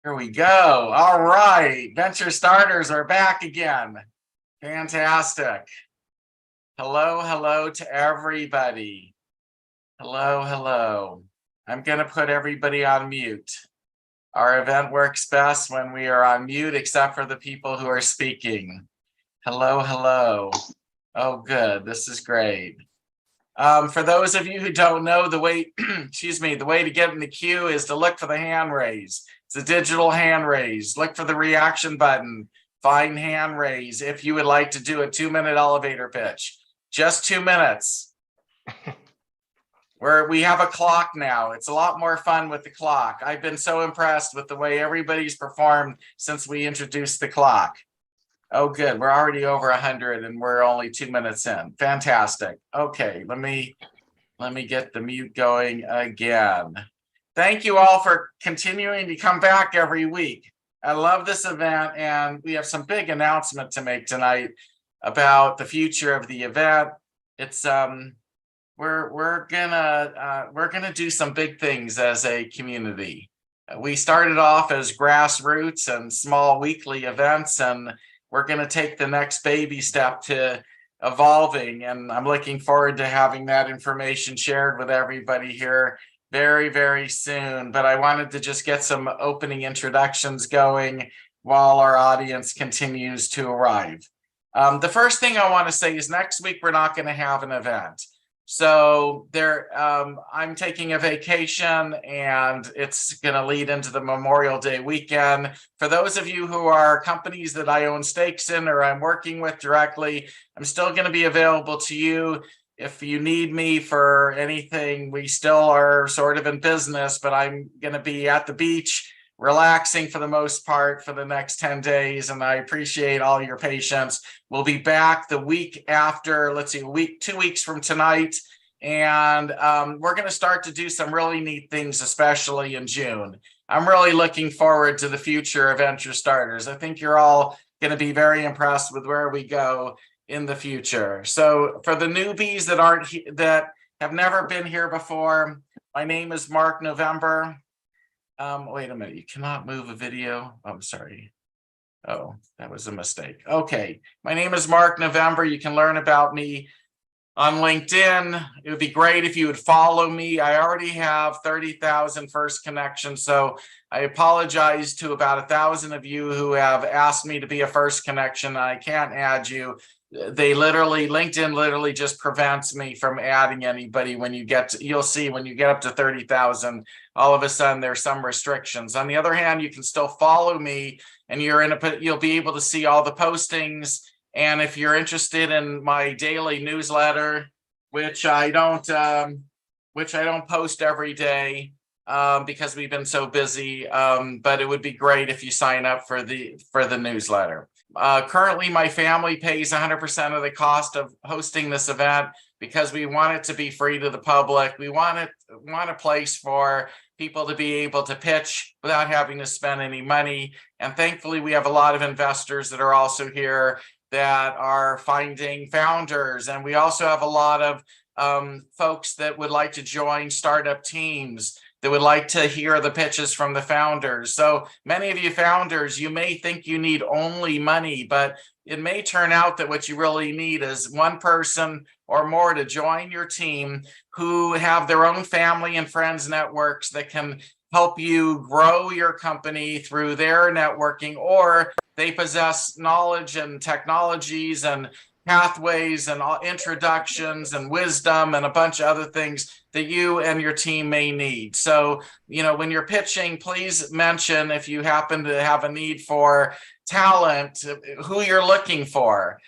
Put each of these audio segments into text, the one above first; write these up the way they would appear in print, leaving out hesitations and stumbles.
Here we go. All right. Venture starters are back again. Fantastic. Hello to everybody. Hello. I'm going to put everybody on mute. Our event works best when we are on mute, except for the people who are speaking. Hello. Oh, good. This is great. For those of you who don't know, the way, the way to get in the queue is to look for the hand raise. It's a digital hand raise. Look for the reaction button. Find hand raise if you would like to do a 2-minute elevator pitch. Just 2 minutes. We have a clock now. It's a lot more fun with the clock. I've been so impressed with the way everybody's performed since we introduced the clock. Oh, good. We're already over 100 and we're only 2 minutes in. Fantastic. Okay, let me get the mute going again. Thank you all for continuing to come back every week. I love this event, and we have some big announcement to make tonight about the future of the event. It's we're gonna do some big things as a community. We started off as grassroots and small weekly events, and we're going to take the next baby step to evolving, and I'm looking forward to having that information shared with everybody here very soon. But I wanted to just get some opening introductions going while our audience continues to arrive. The first thing I want to say is next week we're not going to have an event. So I'm taking a vacation, and it's going to lead into the Memorial Day weekend. For those of you who are companies that I own stakes in or I'm working with directly, I'm still going to be available to you. If you need me for anything, we still are sort of in business, but I'm going to be at the beach, relaxing for the most part for the next 10 days, and I appreciate all your patience. We'll be back the week after, 2 weeks from tonight, and we're going to start to do some really neat things, especially in June. I'm really looking forward to the future of Venture Starters. I think you're all going to be very impressed with where we go in the future. So for the newbies that have never been here before, my name is Mark November. Wait a minute, you cannot move a video. I'm sorry. Oh, that was a mistake. Okay, my name is Mark November. You can learn about me on LinkedIn. It would be great if you would follow me. I already have 30,000 first connections, so I apologize to about 1,000 of you who have asked me to be a first connection. I can't add you. LinkedIn literally just prevents me from adding anybody. You'll see when you get up to 30,000, all of a sudden there's some restrictions. On the other hand, you can still follow me, and you'll be able to see all the postings. And if you're interested in my daily newsletter, which I don't post every day because we've been so busy, but it would be great if you sign up for the newsletter. Currently, my family pays 100% of the cost of hosting this event because we want it to be free to the public. We want a place for people to be able to pitch without having to spend any money. And thankfully, we have a lot of investors that are also here that are finding founders. And we also have a lot of folks that would like to join startup teams, that would like to hear the pitches from the founders. So many of you founders, you may think you need only money, but it may turn out that what you really need is one person or more to join your team who have their own family and friends networks that can help you grow your company through their networking, or they possess knowledge and technologies and pathways and introductions and wisdom and a bunch of other things that you and your team may need. So, when you're pitching, please mention, if you happen to have a need for talent, who you're looking for.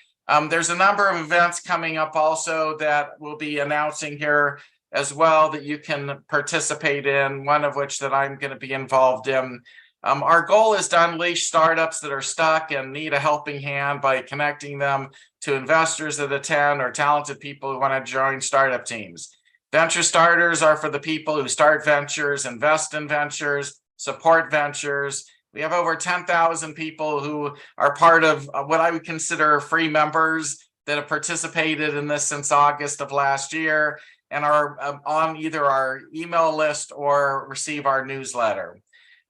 There's a number of events coming up also that we'll be announcing here as well that you can participate in, one of which that I'm going to be involved in. Our goal is to unleash startups that are stuck and need a helping hand by connecting them to investors that attend or talented people who want to join startup teams. Venture starters are for the people who start ventures, invest in ventures, support ventures. We have over 10,000 people who are part of what I would consider free members that have participated in this since August of last year and are on either our email list or receive our newsletter.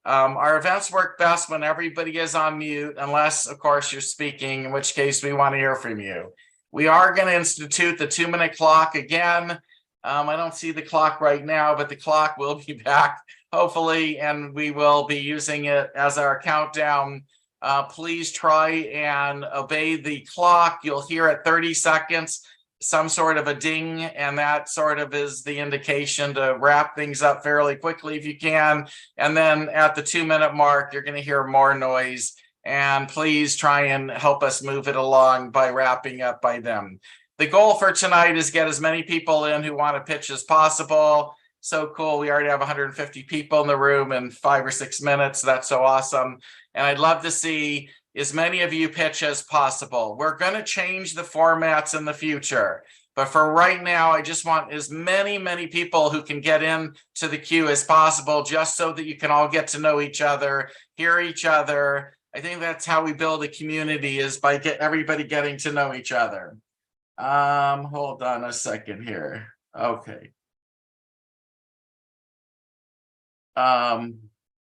Our events work best when everybody is on mute, unless, of course, you're speaking, in which case we want to hear from you. We are going to institute the 2-minute clock again. I don't see the clock right now, but the clock will be back, hopefully, and we will be using it as our countdown. Please try and obey the clock. You'll hear at 30 seconds some sort of a ding, and that sort of is the indication to wrap things up fairly quickly if you can. And then at the 2-minute mark, you're going to hear more noise. And please try and help us move it along by wrapping up by then. The goal for tonight is get as many people in who want to pitch as possible. So cool. We already have 150 people in the room in 5 or 6 minutes. That's so awesome. And I'd love to see as many of you pitch as possible. We're going to change the formats in the future. But for right now, I just want as many people who can get in to the queue as possible, just so that you can all get to know each other, hear each other. I think that's how we build a community, is by everybody getting to know each other. Hold on a second here. Okay.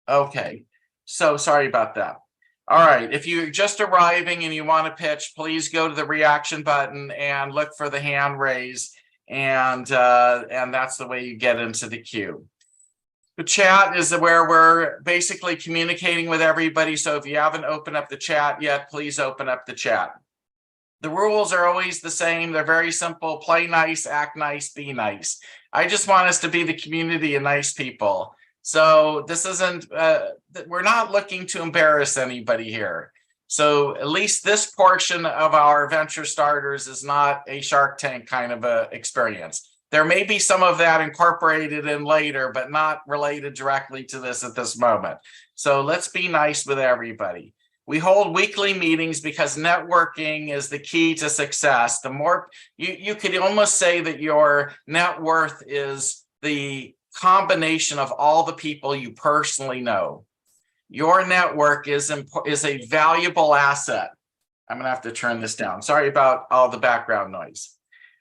Okay. So sorry about that. All right. If you're just arriving and you want to pitch, please go to the reaction button and look for the hand raise. And that's the way you get into the queue. The chat is where we're basically communicating with everybody. So if you haven't opened up the chat yet, please open up the chat. The rules are always the same. They're very simple. Play nice, act nice, be nice. I just want us to be the community of nice people. So this isn't, we're not looking to embarrass anybody here. So at least this portion of our venture starters is not a Shark Tank kind of a experience. There may be some of that incorporated in later, but not related directly to this at this moment. So let's be nice with everybody. We hold weekly meetings because networking is the key to success. The more you could almost say that your net worth is the combination of all the people you personally know. Your network is a valuable asset. I'm going to have to turn this down. Sorry about all the background noise.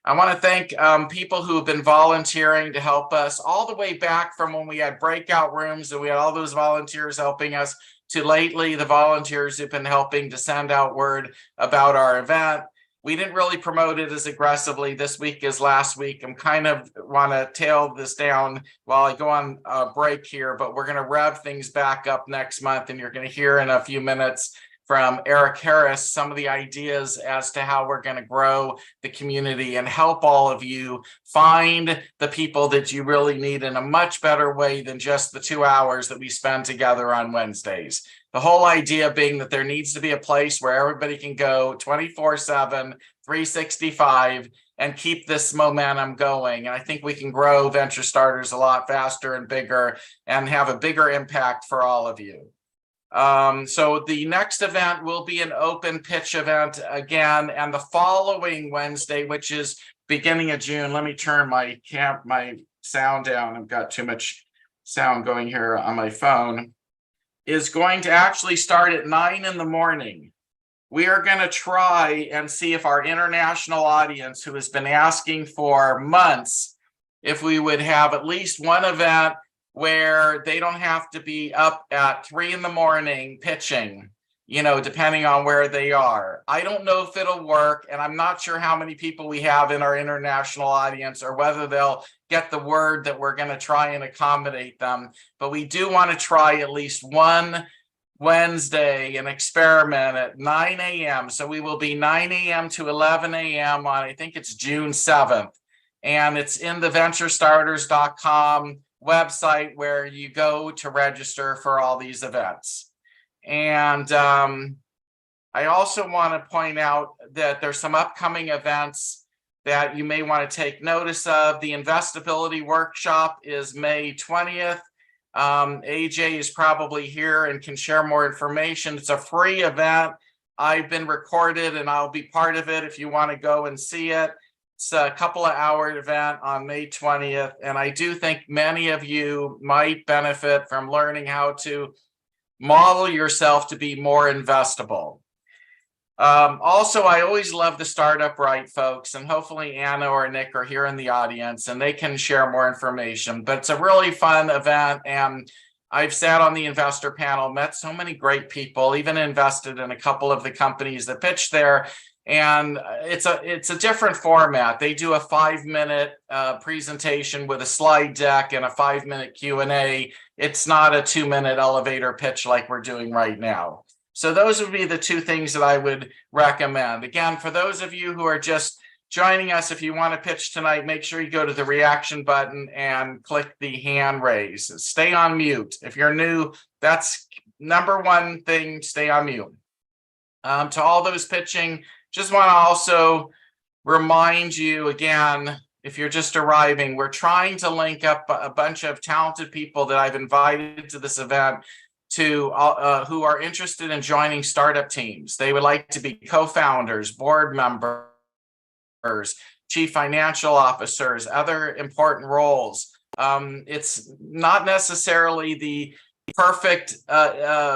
I want to thank people who have been volunteering to help us all the way back from when we had breakout rooms and we had all those volunteers helping us, to lately the volunteers who've been helping to send out word about our event. We didn't really promote it as aggressively this week as last week. I'm kind of want to tail this down while I go on a break here, but we're going to rev things back up next month, and you're going to hear in a few minutes from Eric Harris some of the ideas as to how we're going to grow the community and help all of you find the people that you really need in a much better way than just the 2 hours that we spend together on Wednesdays. The whole idea being that there needs to be a place where everybody can go 24/7, 365, and keep this momentum going. And I think we can grow Venture Starters a lot faster and bigger and have a bigger impact for all of you. So the next event will be an open pitch event again, and the following Wednesday, which is beginning of June. Let me turn my sound down. I've got too much sound going here on my phone. Is going to actually start at 9 in the morning. We are going to try and see if our international audience, who has been asking for months, if we would have at least one event where they don't have to be up at 3 in the morning pitching, depending on where they are. I don't know if it'll work, and I'm not sure how many people we have in our international audience or whether they'll get the word that we're going to try and accommodate them. But we do want to try at least one Wednesday, an experiment at 9 a.m. So we will be 9 a.m. to 11 a.m. on, I think it's June 7th. And it's in the venturestarters.com website where you go to register for all these events. And I also want to point out that there's some upcoming events that you may want to take notice of. The Investability Workshop is May 20th. AJ is probably here and can share more information. It's a free event. I've been recorded and I'll be part of it if you want to go and see it. It's a couple of hour event on May 20th. And I do think many of you might benefit from learning how to model yourself to be more investable. Also, I always love the Startup Right folks, and hopefully Anna or Nick are here in the audience and they can share more information. But it's a really fun event, and I've sat on the investor panel, met so many great people, even invested in a couple of the companies that pitch there. And it's a different format. They do a 5-minute presentation with a slide deck and a 5-minute Q&A. It's not a 2-minute elevator pitch like we're doing right now. So those would be the two things that I would recommend. Again, for those of you who are just joining us, if you want to pitch tonight, make sure you go to the reaction button and click the hand raise. Stay on mute. If you're new, that's number one thing, stay on mute. To all those pitching, just want to also remind you again, if you're just arriving, we're trying to link up a bunch of talented people that I've invited to this event to who are interested in joining startup teams. They would like to be co-founders, board members, chief financial officers, other important roles. It's not necessarily the perfect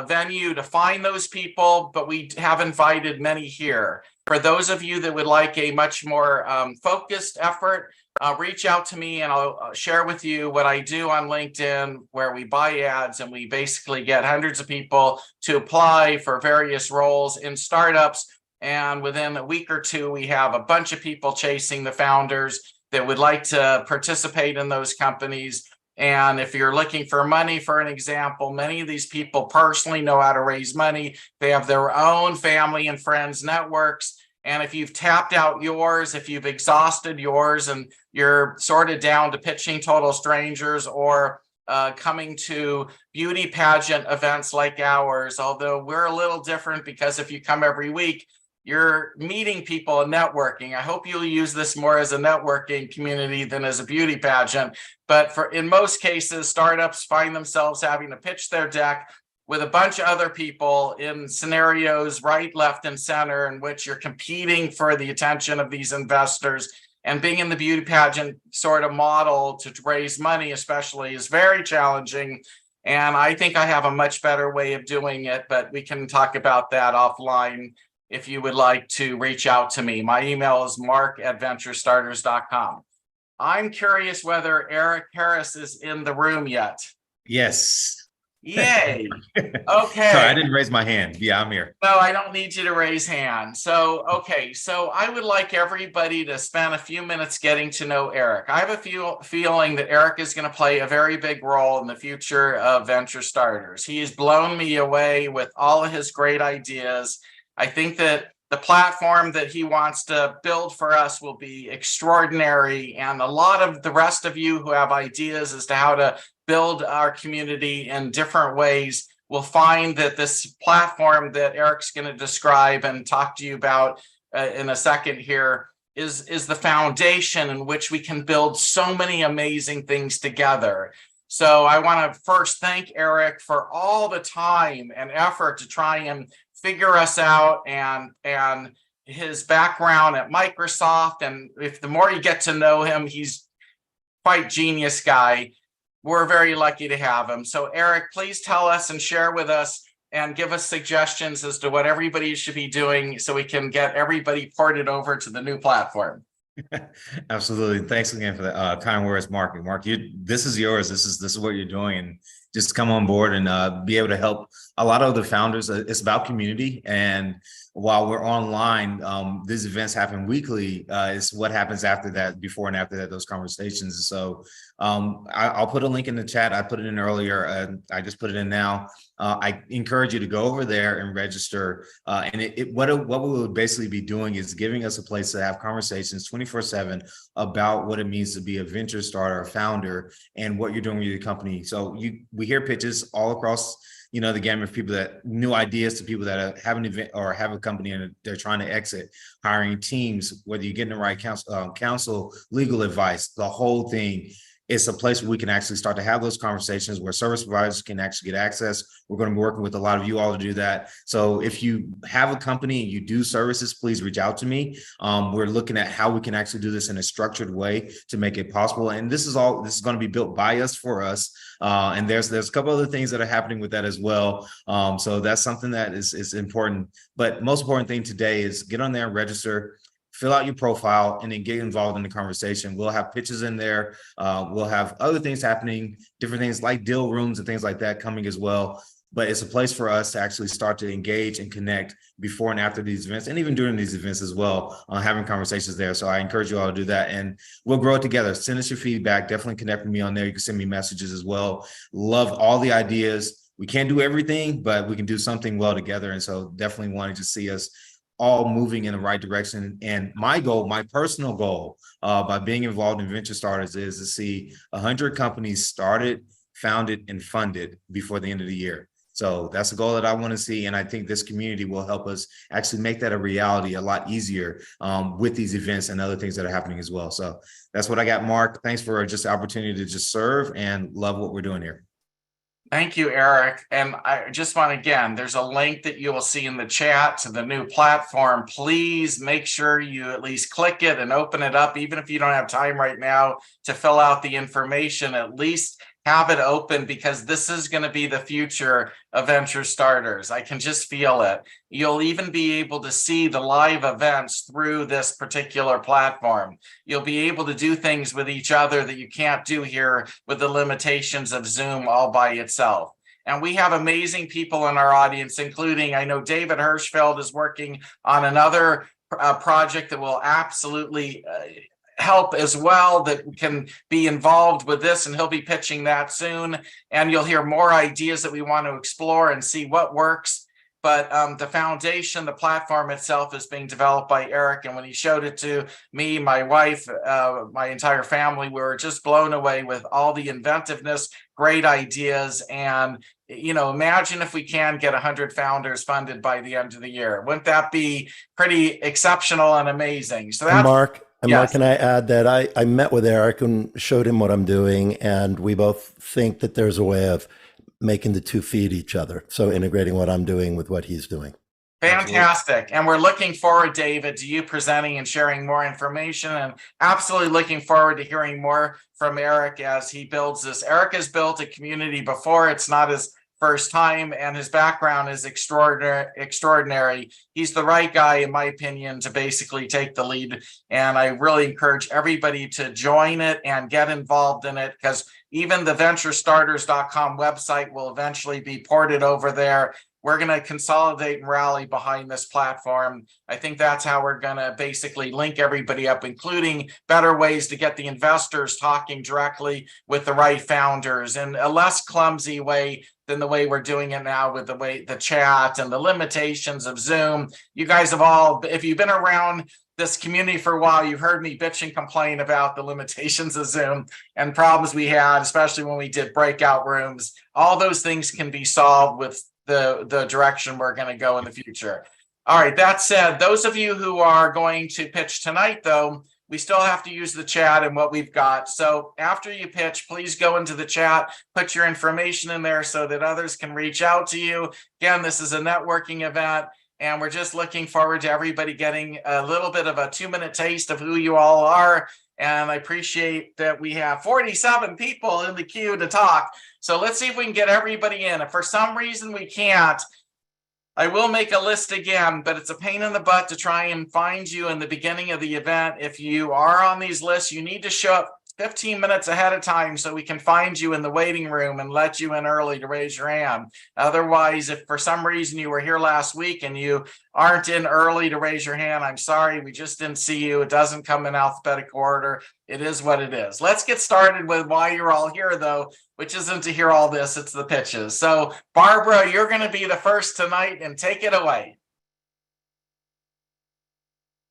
venue to find those people, but we have invited many here. For those of you that would like a much more focused effort, reach out to me and I'll share with you what I do on LinkedIn, where we buy ads and we basically get hundreds of people to apply for various roles in startups. And within a week or two, we have a bunch of people chasing the founders that would like to participate in those companies. And if you're looking for money, for an example, many of these people personally know how to raise money. They have their own family and friends networks. And if you've tapped out yours, if you've exhausted yours and you're sort of down to pitching total strangers or coming to beauty pageant events like ours, although we're a little different because if you come every week, you're meeting people and networking. I hope you'll use this more as a networking community than as a beauty pageant. But in most cases, startups find themselves having to pitch their deck with a bunch of other people in scenarios right, left, and center in which you're competing for the attention of these investors. And being in the beauty pageant sort of model to raise money especially is very challenging. And I think I have a much better way of doing it, but we can talk about that offline if you would like to reach out to me. My email is mark@venturestarters.com. I'm curious whether Eric Harris is in the room yet. Yes. Yay. Okay. Sorry, I didn't raise my hand. Yeah, I'm here. No, I don't need you to raise hand. So, okay. So I would like everybody to spend a few minutes getting to know Eric. I have a feeling that Eric is going to play a very big role in the future of Venture Starters. He's blown me away with all of his great ideas. I think that the platform that he wants to build for us will be extraordinary. And a lot of the rest of you who have ideas as to how to build our community in different ways will find that this platform that Eric's going to describe and talk to you about in a second here is the foundation in which we can build so many amazing things together. So I want to first thank Eric for all the time and effort to try and figure us out and his background at Microsoft. And if the more you get to know him, he's quite genius guy. We're very lucky to have him. So Eric, please tell us and share with us and give us suggestions as to what everybody should be doing so we can get everybody ported over to the new platform. Absolutely. Thanks again for the kind words, Mark. Mark, this is yours. This is what you're doing, and just come on board and be able to help a lot of the founders. It's about community, and while we're online, these events happen weekly. It's what happens after that, before and after that, those conversations. So I'll put a link in the chat. I put it in earlier. I just put it in now. I encourage you to go over there and register. And what we would basically be doing is giving us a place to have conversations 24/7 about what it means to be a venture starter, a founder, and what you're doing with your company. So we hear pitches all across the gamut of people, that new ideas to people that have an event or have a company and they're trying to exit, hiring teams, whether you're getting the right counsel, legal advice, the whole thing. It's a place where we can actually start to have those conversations where service providers can actually get access. We're going to be working with a lot of you all to do that. So if you have a company and you do services, please reach out to me. We're looking at how we can actually do this in a structured way to make it possible. And this is going to be built by us, for us. And there's a couple other things that are happening with that as well. So that's something that is important. But most important thing today is get on there and register. fill out your profile, and then get involved in the conversation. We'll have pitches in there. We'll have other things happening, different things like deal rooms and things like that coming as well. But it's a place for us to actually start to engage and connect before and after these events, and even during these events as well, having conversations there. So I encourage you all to do that, and we'll grow it together. Send us your feedback. Definitely connect with me on there. You can send me messages as well. Love all the ideas. We can't do everything, but we can do something well together. And so definitely wanting to see us all moving in the right direction. And my goal, my personal goal, by being involved in Venture Starters is to see 100 companies started, founded, and funded before the end of the year. So that's the goal that I want to see. And I think this community will help us actually make that a reality a lot easier with these events and other things that are happening as well. So that's what I got, Mark. Thanks for just the opportunity to just serve, and love what we're doing here. Thank you, Eric. And I just want, again, there's a link that you will see in the chat to the new platform. Please make sure you at least click it and open it up, even if you don't have time right now to fill out the information. At least have it open, because this is going to be the future of Venture Starters. I can just feel it. You'll even be able to see the live events through this particular platform. You'll be able to do things with each other that you can't do here with the limitations of Zoom all by itself. And we have amazing people in our audience, including, I know David Hirschfeld is working on another project that will absolutely help as well, that can be involved with this, and he'll be pitching that soon. And you'll hear more ideas that we want to explore and see what works. But the foundation, the platform itself, is being developed by Eric. And when he showed it to me, my wife, my entire family, we were just blown away with all the inventiveness, great ideas. And, you know, imagine if we can get 100 founders funded by the end of the year. Wouldn't that be pretty exceptional and amazing? So that's Mark, yes. can I add that I met with Eric and showed him what I'm doing, and we both think that there's a way of making the two feed each other. So integrating what I'm doing with what he's doing. Fantastic. And we're looking forward, David, to you presenting and sharing more information, and absolutely looking forward to hearing more from Eric as he builds this. Eric has built a community before. It's not his first time, and his background is extraordinary. He's the right guy, in my opinion, to basically take the lead. And I really encourage everybody to join it and get involved in it, because even the venturestarters.com website will eventually be ported over there. We're going to consolidate and rally behind this platform. I think that's how we're going to basically link everybody up, including better ways to get the investors talking directly with the right founders in a less clumsy way than the way we're doing it now, with the chat and the limitations of Zoom. You guys have all, if you've been around this community for a while, you've heard me bitch and complain about the limitations of Zoom and problems we had, especially when we did breakout rooms. All those things can be solved with the direction we're going to go in the future. All right, that said, those of you who are going to pitch tonight, though, we still have to use the chat and what we've got. So after you pitch, please go into the chat, put your information in there so that others can reach out to you. Again, this is a networking event, and we're just looking forward to everybody getting a little bit of a 2-minute taste of who you all are. And I appreciate that we have 47 people in the queue to talk. So let's see if we can get everybody in. If for some reason we can't, I will make a list again, but it's a pain in the butt to try and find you in the beginning of the event. If you are on these lists, you need to show up 15 minutes ahead of time so we can find you in the waiting room and let you in early to raise your hand. Otherwise, if for some reason you were here last week and you aren't in early to raise your hand, I'm sorry, we just didn't see you. It doesn't come in alphabetical order. It is what it is. Let's get started with why you're all here, though, which isn't to hear all this, it's the pitches. So Barbara, you're going to be the first tonight, and take it away.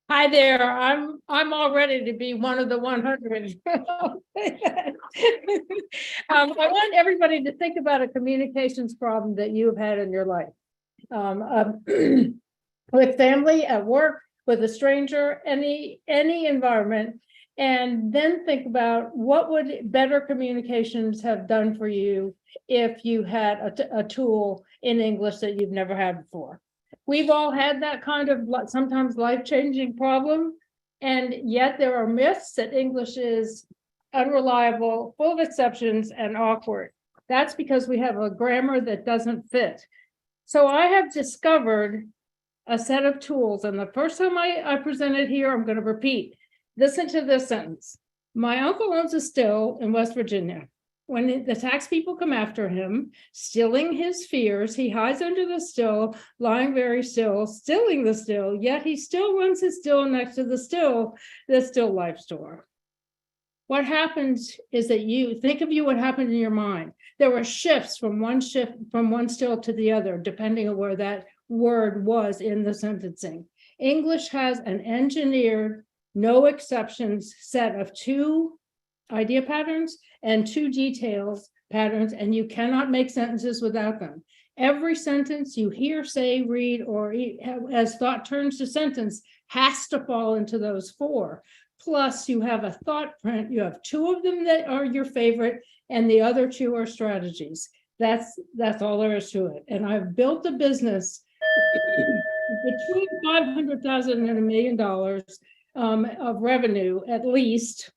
Hi there. I'm all ready to be one of the 100. I want everybody to think about a communications problem that you've had in your life, with family, at work, with a stranger, any environment, and then think about what would better communications have done for you if you had a tool in English that you've never had before. We've all had that kind of sometimes life-changing problem, and yet there are myths that English is unreliable, full of exceptions, and awkward. That's because we have a grammar that doesn't fit. So I have discovered a set of tools. And the first time I presented here, I'm going to repeat. Listen to this sentence. My uncle owns a still in West Virginia. When the tax people come after him, stealing his fears, he hides under the still, lying very still, stilling the still, yet he still runs his still next to the still life store. What happens is that you think of what happened in your mind. There were shifts from one still to the other, depending on where that word was in the sentencing. English has an engineered, no exceptions set of 2 idea patterns and 2 details patterns, and you cannot make sentences without them. Every sentence you hear, say, read, or as thought turns to sentence has to fall into those 4. Plus, you have a thought print. You have 2 of them that are your favorite, and the other 2 are strategies. That's all there is to it. And I've built a business between $500,000 and $1 million of revenue, at least,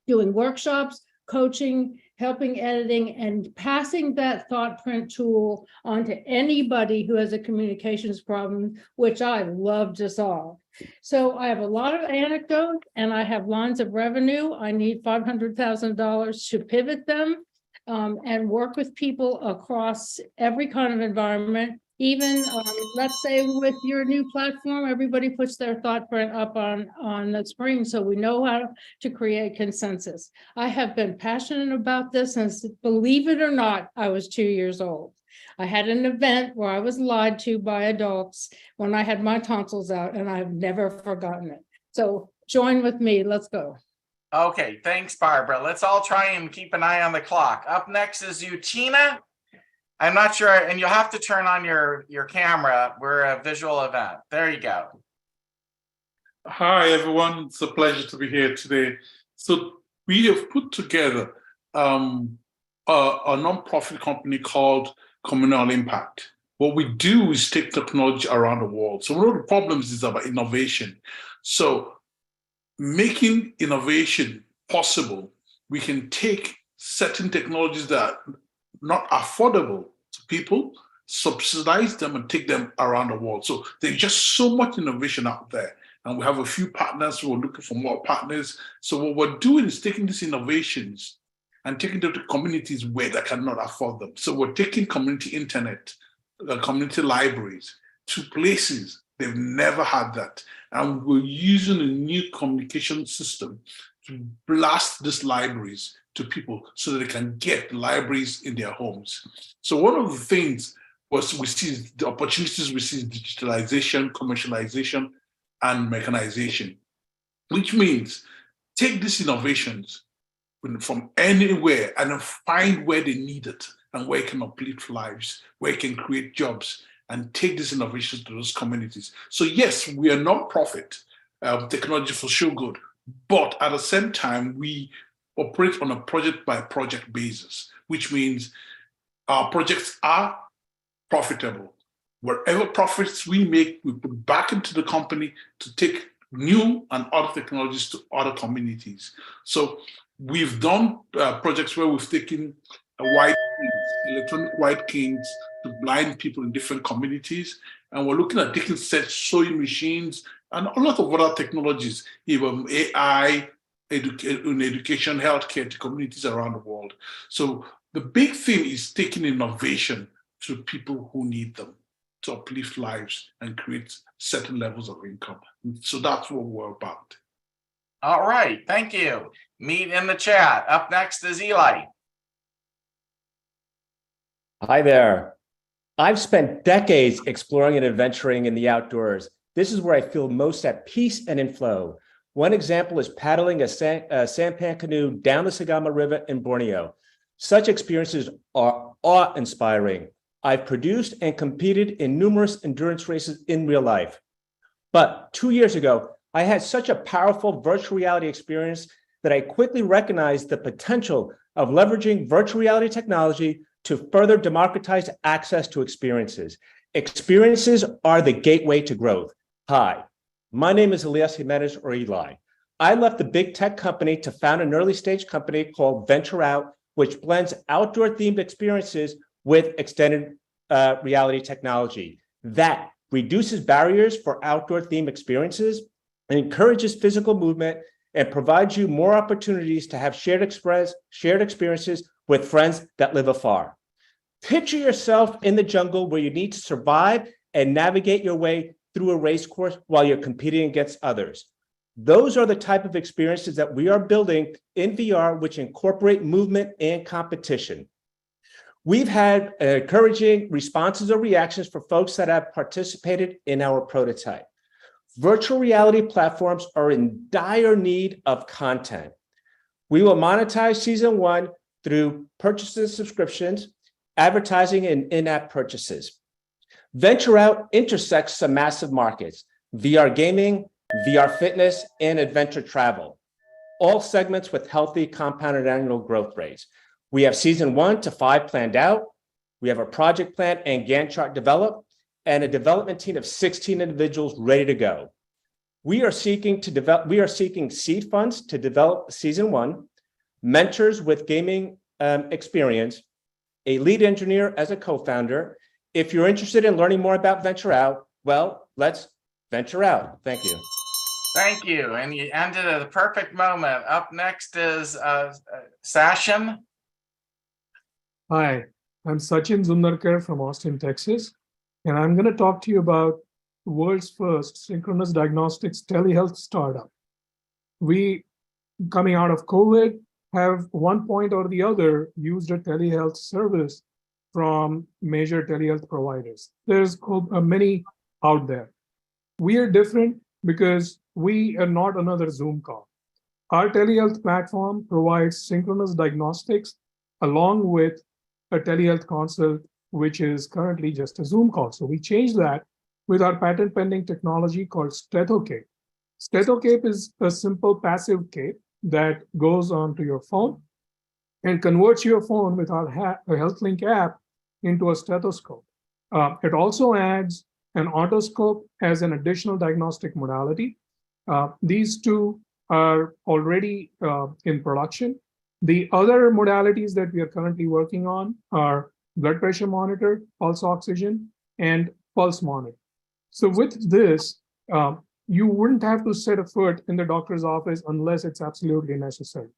doing workshops, coaching, helping editing, and passing that thought print tool on to anybody who has a communications problem, which I love to solve. So I have a lot of anecdotes and I have lines of revenue. I need $500,000 to pivot them and work with people across every kind of environment. Even let's say with your new platform, everybody puts their thought print up on the screen, so we know how to create consensus. I have been passionate about this since, believe it or not, I was 2 years old. I had an event where I was lied to by adults when I had my tonsils out, and I've never forgotten it. So join with me. Let's go. Okay, thanks, Barbara. Let's all try and keep an eye on the clock. Up next is you, Tina. I'm not sure, and you'll have to turn on your camera. We're a visual event. There you go. Hi, everyone. It's a pleasure to be here today. So we have put together a nonprofit company called Communal Impact. What we do is take technology around the world. So one of the problems is about innovation. So making innovation possible, we can take certain technologies that are not affordable to people, subsidize them and take them around the world. So there's just so much innovation out there. And we have a few partners who are looking for more partners. So what we're doing is taking these innovations and taking them to communities where they cannot afford them. So we're taking community internet, community libraries to places they've never had that. And we're using a new communication system to blast these libraries to people so that they can get libraries in their homes. So one of the things was we see the opportunities we see is digitalization, commercialization, and mechanization, which means take these innovations from anywhere and then find where they need it and where it can uplift lives, where it can create jobs, and take these innovations to those communities. So yes, we are non-profit, technology for sure good, but at the same time, we operate on a project-by-project basis, which means our projects are profitable. Whatever profits we make, we put back into the company to take new and other technologies to other communities. So we've done projects where we've taken electronic white canes to blind people in different communities. And we're looking at taking sewing machines and a lot of other technologies, even AI, in education, healthcare to communities around the world. So the big thing is taking innovation to people who need them to uplift lives and create certain levels of income. So that's what we're about. All right, thank you. Meet in the chat. Up next is Eli. Hi there. I've spent decades exploring and adventuring in the outdoors. This is where I feel most at peace and in flow. One example is paddling a sampan canoe down the Sagama River in Borneo. Such experiences are awe-inspiring. I've produced and competed in numerous endurance races in real life. But 2 years ago, I had such a powerful virtual reality experience that I quickly recognized the potential of leveraging virtual reality technology to further democratize access to experiences. Experiences are the gateway to growth. Hi, my name is Elias Jimenez, or Eli. I left the big tech company to found an early stage company called Venture Out, which blends outdoor themed experiences with extended reality technology. That reduces barriers for outdoor theme experiences, and encourages physical movement, and provides you more opportunities to have shared experiences with friends that live afar. Picture yourself in the jungle where you need to survive and navigate your way through a race course while you're competing against others. Those are the type of experiences that we are building in VR, which incorporate movement and competition. We've had encouraging responses or reactions for folks that have participated in our prototype. Virtual reality platforms are in dire need of content. We will monetize season 1 through purchases and subscriptions, advertising, and in-app purchases. Venture Out intersects some massive markets: VR gaming, VR fitness, and adventure travel, all segments with healthy compounded annual growth rates. We have season 1 to 5 planned out. We have a project plan and Gantt chart developed, and a development team of 16 individuals ready to go. We are seeking seed funds to develop season 1, mentors with gaming experience, a lead engineer as a co-founder. If you're interested in learning more about Venture Out, well, let's venture out. Thank you. Thank you. And you ended at a perfect moment. Up next is Sachin. Hi, I'm Sachin Zundarkar from Austin, Texas, and I'm going to talk to you about the world's first synchronous diagnostics telehealth startup. We, coming out of COVID, have one point or the other used a telehealth service from major telehealth providers. There's many out there. We are different because we are not another Zoom call. Our telehealth platform provides synchronous diagnostics along with a telehealth consult, which is currently just a Zoom call. So we changed that with our patent pending technology called StethoCape. StethoCape is a simple passive cape that goes onto your phone and converts your phone with our HealthLink app into a stethoscope. It also adds an otoscope as an additional diagnostic modality. These two are already in production. The other modalities that we are currently working on are blood pressure monitor, pulse oxygen, and pulse monitor. So with this, you wouldn't have to set a foot in the doctor's office unless it's absolutely necessary.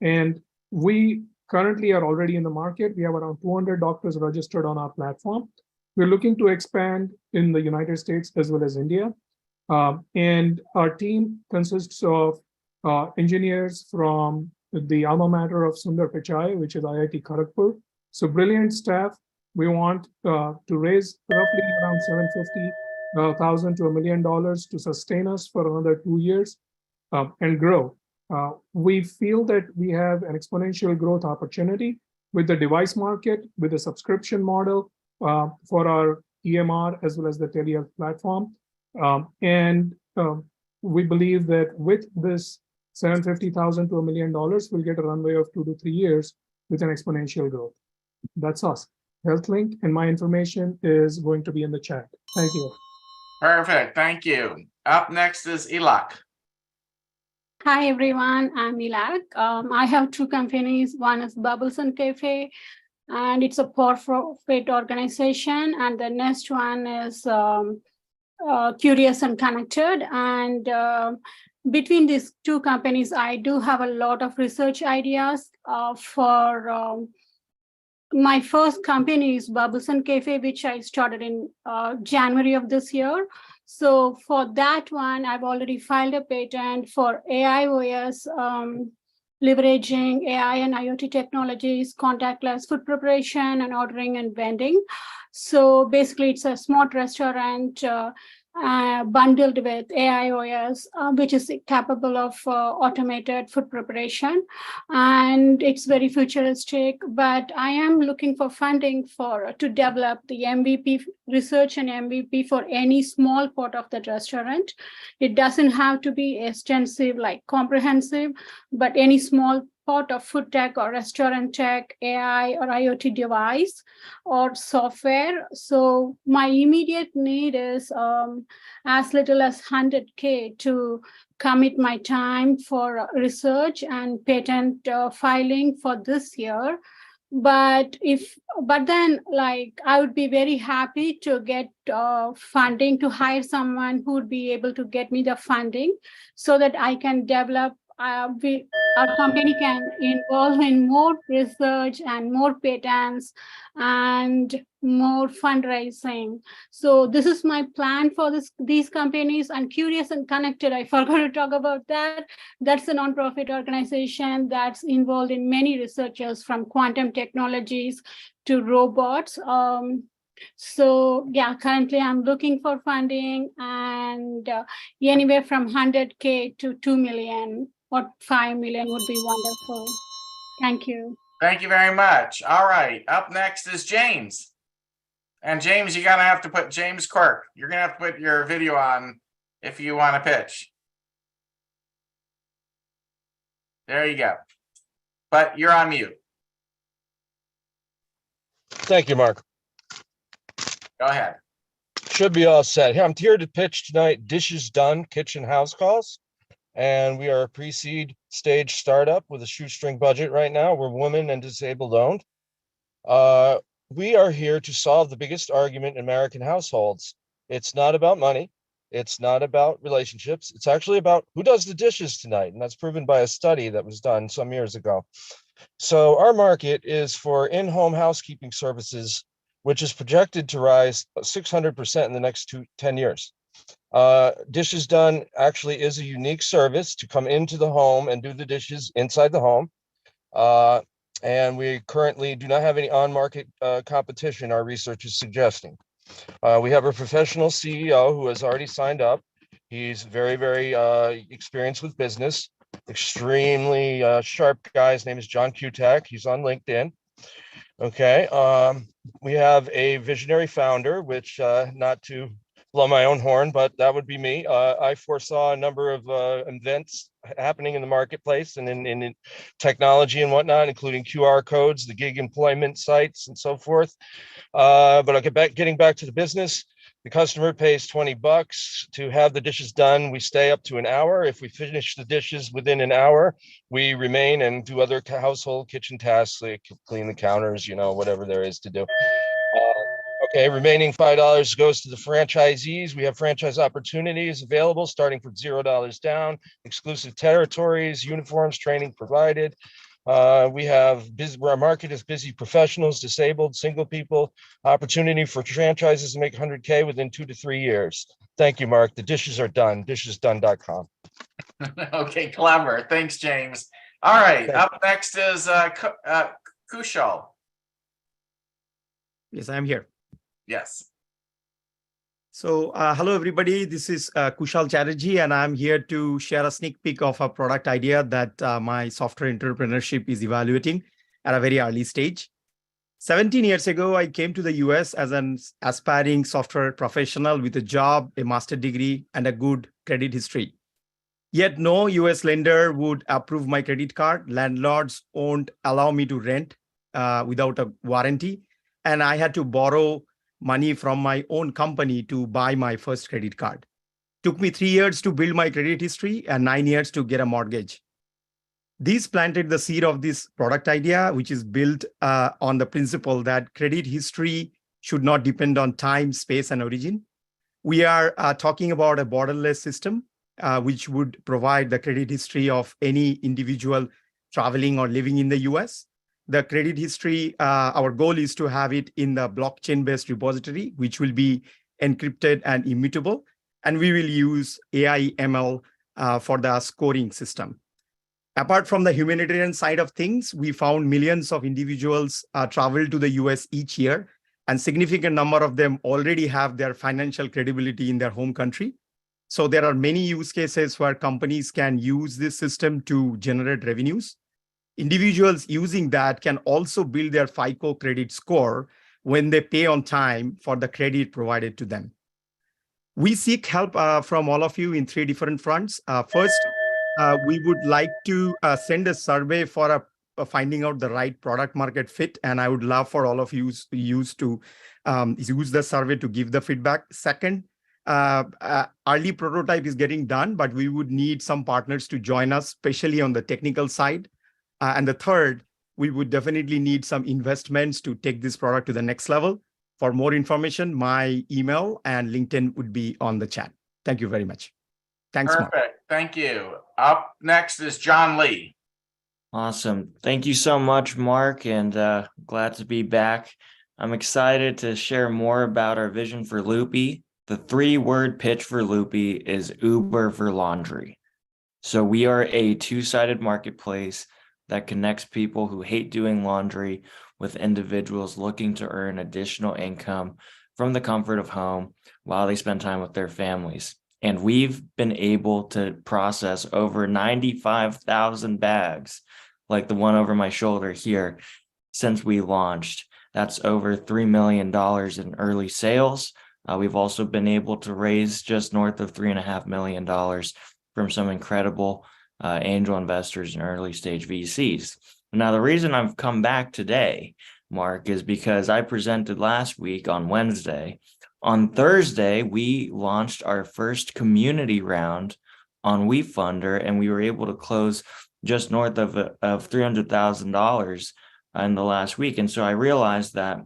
And we currently are already in the market. We have around 200 doctors registered on our platform. We're looking to expand in the United States as well as India. And our team consists of engineers from the alma mater of Sundar Pichai, which is IIT Kharagpur. So brilliant staff. We want to raise roughly around $750,000 to $1 million to sustain us for another 2 years and grow. We feel that we have an exponential growth opportunity with the device market, with the subscription model for our EMR as well as the telehealth platform. We believe that with this $750,000 to $1 million, we'll get a runway of 2 to 3 years with an exponential growth. That's us. HealthLink, and my information is going to be in the chat. Thank you. Perfect. Thank you. Up next is Ilak. Hi, everyone. I'm Ilak. I have 2 companies. One is Bubbles and Cafe, and it's a for-profit organization. And the next one is Curious and Connected. And between these 2 companies, I do have a lot of research ideas for my first company is Bubbles and Cafe, which I started in January of this year. So for that one, I've already filed a patent for AIOS, leveraging AI and IoT technologies, contactless food preparation and ordering and vending. So basically, it's a smart restaurant bundled with AIOS, which is capable of automated food preparation. And it's very futuristic, but I am looking for funding to develop the MVP research and MVP for any small part of that restaurant. It doesn't have to be extensive, like comprehensive, but any small part of food tech or restaurant tech, AI or IoT device or software. So my immediate need is as little as 100K to commit my time for research and patent filing for this year. but then like I would be very happy to get funding, to hire someone who would be able to get me the funding so that I can develop, our company can involve in more research and more patents and more fundraising. So this is my plan for these companies. And Curious and Connected, I forgot to talk about that. That's a nonprofit organization that's involved in many researchers, from quantum technologies to robots. So yeah, currently I'm looking for funding, and anywhere from 100K to 2 million or 5 million would be wonderful. Thank you. Thank you very much. All right, up next is James. And James, you're gonna have to put James Quirk. You're gonna have to put your video on if you want to pitch. There you go. But you're on mute. Thank you, Mark. Go ahead. Should be all set. Here, I'm here to pitch tonight Dishes Done Kitchen House Calls. And we are a pre-seed stage startup with a shoestring budget right now. We're women and disabled owned. We are here to solve the biggest argument in American households. It's not about money. It's not about relationships. It's actually about who does the dishes tonight. And that's proven by a study that was done some years ago. So our market is for in-home housekeeping services, which is projected to rise 600% in the next 10 years. Dishes Done actually is a unique service to come into the home and do the dishes inside the home. And we currently do not have any on-market competition, our research is suggesting. We have a professional CEO who has already signed up. He's very, very experienced with business, extremely sharp guy. His name is John Kutak. He's on LinkedIn. Okay. We have a visionary founder, which not to blow my own horn, but that would be me. I foresaw a number of events happening in the marketplace and in technology and whatnot, including QR codes, the gig employment sites, and so forth. But I'll getting back to the business. The customer pays $20 to have the dishes done. We stay up to an hour. If we finish the dishes within an hour, we remain and do other household kitchen tasks, like clean the counters, whatever there is to do. Okay, remaining $5 goes to the franchisees. We have franchise opportunities available starting from $0 down, exclusive territories, uniforms, training provided. We have our market is busy professionals, disabled, single people, opportunity for franchises to make 100K within 2 to 3 years. Thank you, Mark. The dishes are done. Dishesdone.com. Okay, clever. Thanks, James. All right, up next is Kushal. Yes, I'm here. Yes. So hello, everybody. This is Kushal Chatterjee, and I'm here to share a sneak peek of a product idea that my software entrepreneurship is evaluating at a very early stage. 17 years ago, I came to the US as an aspiring software professional with a job, a master's degree, and a good credit history. Yet no US lender would approve my credit card. Landlords won't allow me to rent without a warranty, and I had to borrow money from my own company to buy my first credit card. Took me 3 years to build my credit history and 9 years to get a mortgage. These planted the seed of this product idea, which is built on the principle that credit history should not depend on time, space, and origin. We are talking about a borderless system, which would provide the credit history of any individual traveling or living in the US. The credit history, our goal is to have it in the blockchain-based repository, which will be encrypted and immutable. And we will use AI ML for the scoring system. Apart from the humanitarian side of things, we found millions of individuals travel to the US each year, and significant number of them already have their financial credibility in their home country. So there are many use cases where companies can use this system to generate revenues. Individuals using that can also build their FICO credit score when they pay on time for the credit provided to them. We seek help from all of you in 3 different fronts. First, we would like to send a survey for finding out the right product market fit. And I would love for all of you to use the survey to give the feedback. Second, early prototype is getting done, but we would need some partners to join us, especially on the technical side. And the third, we would definitely need some investments to take this product to the next level. For more information, my email and LinkedIn would be on the chat. Thank you very much. Thanks, Mark. Perfect. Thank you. Up next is John Lee. Awesome. Thank you so much, Mark, and glad to be back. I'm excited to share more about our vision for Loopy. The 3-word pitch for Loopy is Uber for laundry. So we are a two-sided marketplace that connects people who hate doing laundry with individuals looking to earn additional income from the comfort of home while they spend time with their families. And we've been able to process over 95,000 bags, like the one over my shoulder here, since we launched. That's over $3 million in early sales. We've also been able to raise just north of $3.5 million from some incredible angel investors and early stage VCs. Now, the reason I've come back today, Mark, is because I presented last week on Wednesday. On Thursday, we launched our first community round on WeFunder, and we were able to close just north of $300,000 in the last week. And so I realized that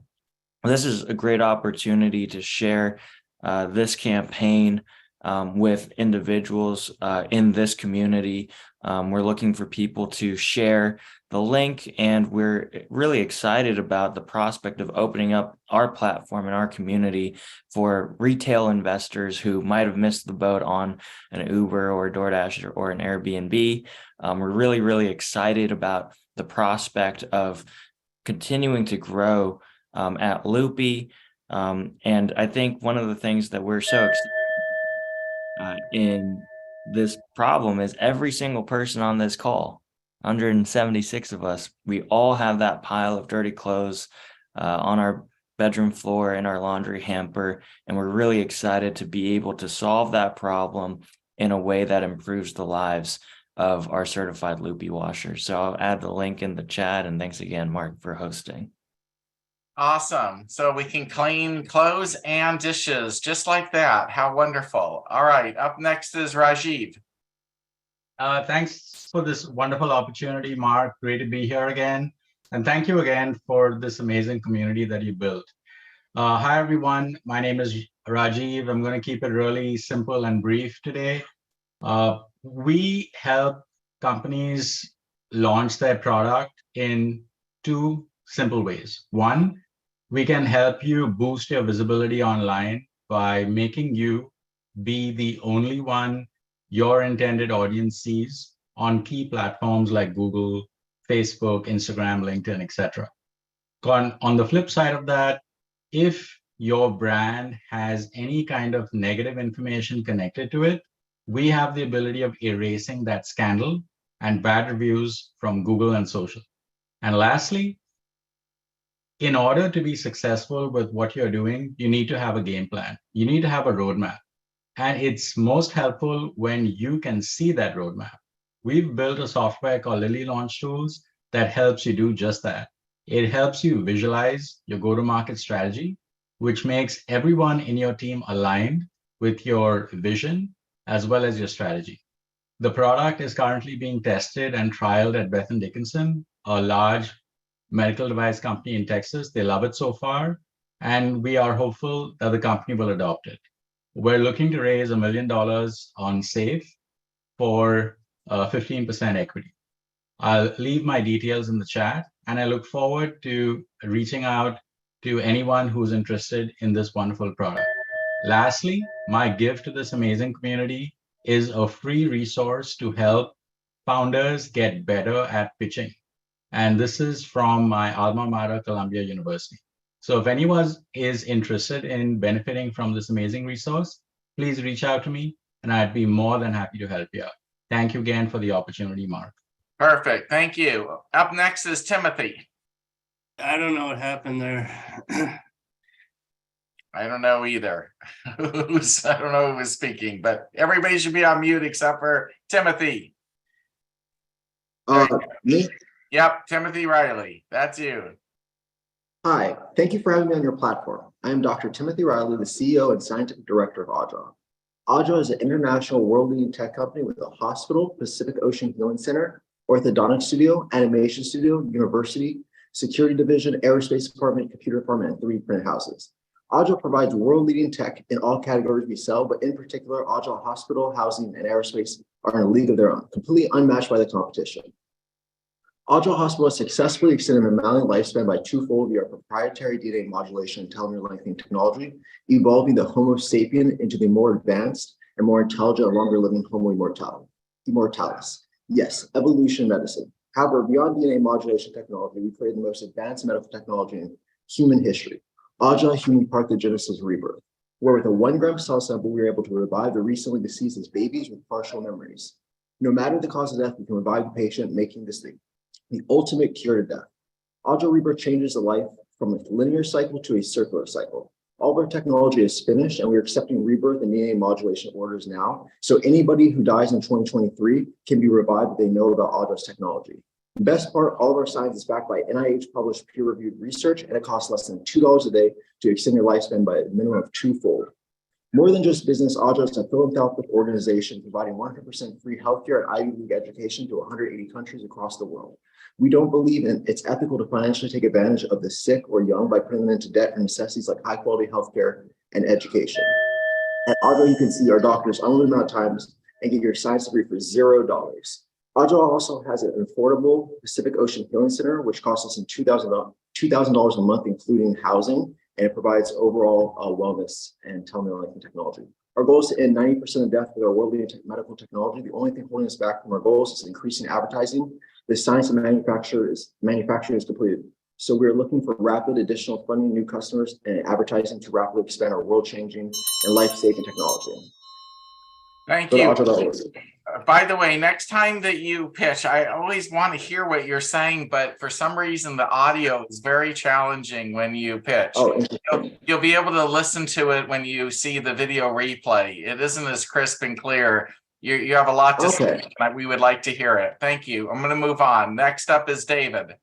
this is a great opportunity to share this campaign with individuals in this community. We're looking for people to share the link, and we're really excited about the prospect of opening up our platform and our community for retail investors who might have missed the boat on an Uber or a DoorDash or an Airbnb. We're really, really excited about the prospect of continuing to grow at Loopy. And I think one of the things that we're so excited in this problem is every single person on this call, 176 of us, we all have that pile of dirty clothes on our bedroom floor in our laundry hamper. And we're really excited to be able to solve that problem in a way that improves the lives of our certified Loopy washers. So I'll add the link in the chat. And thanks again, Mark, for hosting. Awesome. So we can clean clothes and dishes just like that. How wonderful. All right. Up next is Rajiv. Thanks for this wonderful opportunity, Mark. Great to be here again. And thank you again for this amazing community that you built. Hi, everyone. My name is Rajiv. I'm going to keep it really simple and brief today. We help companies launch their product in 2 simple ways. One, we can help you boost your visibility online by making you be the only one your intended audience sees on key platforms like Google, Facebook, Instagram, LinkedIn, etc. On the flip side of that, if your brand has any kind of negative information connected to it, we have the ability of erasing that scandal and bad reviews from Google and social. And lastly, in order to be successful with what you're doing, you need to have a game plan. You need to have a roadmap. And it's most helpful when you can see that roadmap. We've built a software called Lily Launch Tools that helps you do just that. It helps you visualize your go-to-market strategy, which makes everyone in your team aligned with your vision as well as your strategy. The product is currently being tested and trialed at Becton Dickinson, a large medical device company in Texas. They love it so far, and we are hopeful that the company will adopt it. We're looking to raise $1 million on SAFE for 15% equity. I'll leave my details in the chat, and I look forward to reaching out to anyone who's interested in this wonderful product. Lastly, my gift to this amazing community is a free resource to help founders get better at pitching. And this is from my alma mater, Columbia University. So if anyone is interested in benefiting from this amazing resource, please reach out to me and I'd be more than happy to help you out. Thank you again for the opportunity, Mark. Perfect. Thank you. Up next is Timothy. I don't know what happened there. I don't know either. I don't know who was speaking, but everybody should be on mute except for Timothy. Me? Yep, Timothy Riley. That's you. Hi, thank you for having me on your platform. I am Dr. Timothy Riley, the CEO and Scientific Director of Audra. Audra is an international world-leading tech company with a hospital, Pacific Ocean Healing Center, orthodontic studio, animation studio, university, security division, aerospace department, computer department, and 3D print houses. Agile provides world-leading tech in all categories we sell, but in particular, Agile hospital, housing, and aerospace are in a league of their own, completely unmatched by the competition. Agile Hospital has successfully extended mammalian lifespan by twofold via proprietary DNA modulation and telomere lengthening technology, evolving the Homo sapien into the more advanced and more intelligent and longer living Homo immortalis. Yes, evolution medicine. However, beyond DNA modulation technology, we created the most advanced medical technology in human history, Agile Human Parthenogenesis Rebirth, where with a 1 gram cell sample, we were able to revive the recently deceased as babies with partial memories. No matter the cause of death, we can revive the patient, making this the ultimate cure to death. Agile Rebirth changes the life from a linear cycle to a circular cycle. All of our technology is finished, and we're accepting rebirth and DNA modulation orders now. So anybody who dies in 2023 can be revived if they know about Agile's technology. The best part, all of our science is backed by NIH published peer-reviewed research, and it costs less than $2 a day to extend your lifespan by a minimum of twofold. More than just business, Agile is a philanthropic organization providing 100% free healthcare and Ivy League education to 180 countries across the world. We don't believe it's ethical to financially take advantage of the sick or young by putting them into debt and necessities like high quality healthcare and education. At Agile, you can see our doctors unlimited amount of times and get your science degree for $0. Agile also has an affordable Pacific Ocean Healing Center, which costs us $2,000 a month, including housing, and it provides overall wellness and telomere lengthening technology. Our goal is to end 90% of death with our world-leading medical technology. The only thing holding us back from our goals is increasing advertising. The science of manufacturing is completed. So we're looking for rapid additional funding, new customers, and advertising to rapidly expand our world-changing and life-saving technology. Thank you. By the way, next time that you pitch, I always want to hear what you're saying, but for some reason, the audio is very challenging when you pitch. Oh, you'll be able to listen to it when you see the video replay. It isn't as crisp and clear. You have a lot to say, and we would like to hear it. Thank you. I'm going to move on. Next up is David.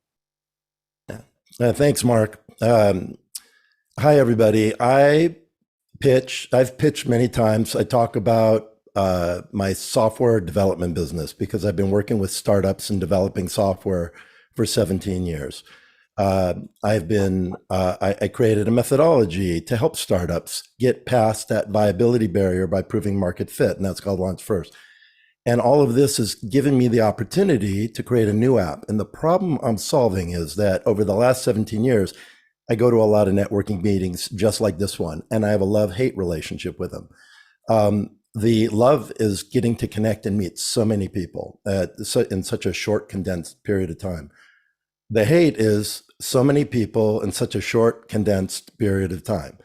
Thanks, Mark. Hi, everybody. I've pitched many times. I talk about my software development business because I've been working with startups and developing software for 17 years. I created a methodology to help startups get past that viability barrier by proving market fit, and that's called Launch First. And all of this has given me the opportunity to create a new app. And the problem I'm solving is that over the last 17 years, I go to a lot of networking meetings just like this one, and I have a love-hate relationship with them. The love is getting to connect and meet so many people in such a short, condensed period of time. The hate is so many people in such a short, condensed period of time.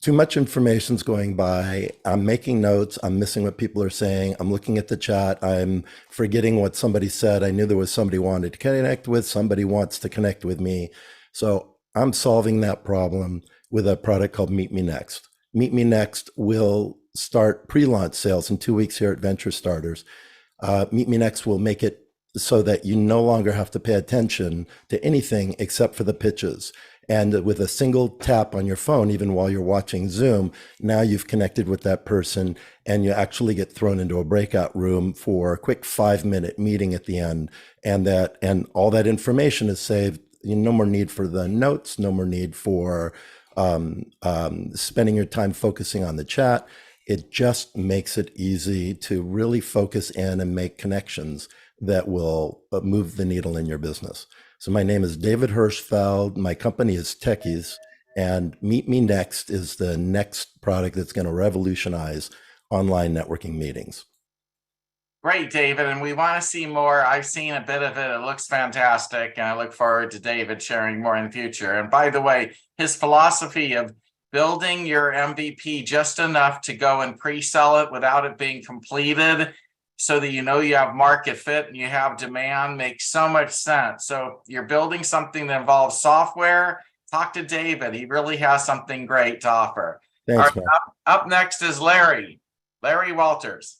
Too much information's going by. I'm making notes. I'm missing what people are saying. I'm looking at the chat. I'm forgetting what somebody said. I knew there was somebody wanted to connect with. Somebody wants to connect with me. So I'm solving that problem with a product called Meet Me Next. Meet Me Next will start pre-launch sales in 2 weeks here at Venture Starters. Meet Me Next will make it so that you no longer have to pay attention to anything except for the pitches. And with a single tap on your phone, even while you're watching Zoom, now you've connected with that person and you actually get thrown into a breakout room for a quick 5-minute meeting at the end. And all that information is saved. No more need for the notes, no more need for spending your time focusing on the chat. It just makes it easy to really focus in and make connections that will move the needle in your business. So my name is David Hirschfeld. My company is Techies, and Meet Me Next is the next product that's going to revolutionize online networking meetings. Great, David, and we want to see more. I've seen a bit of it. It looks fantastic, and I look forward to David sharing more in the future. And by the way, his philosophy of building your MVP just enough to go and pre-sell it without it being completed so that you know you have market fit and you have demand makes so much sense. So you're building something that involves software, talk to David. He really has something great to offer. Thanks, All right, up next is Larry Walters.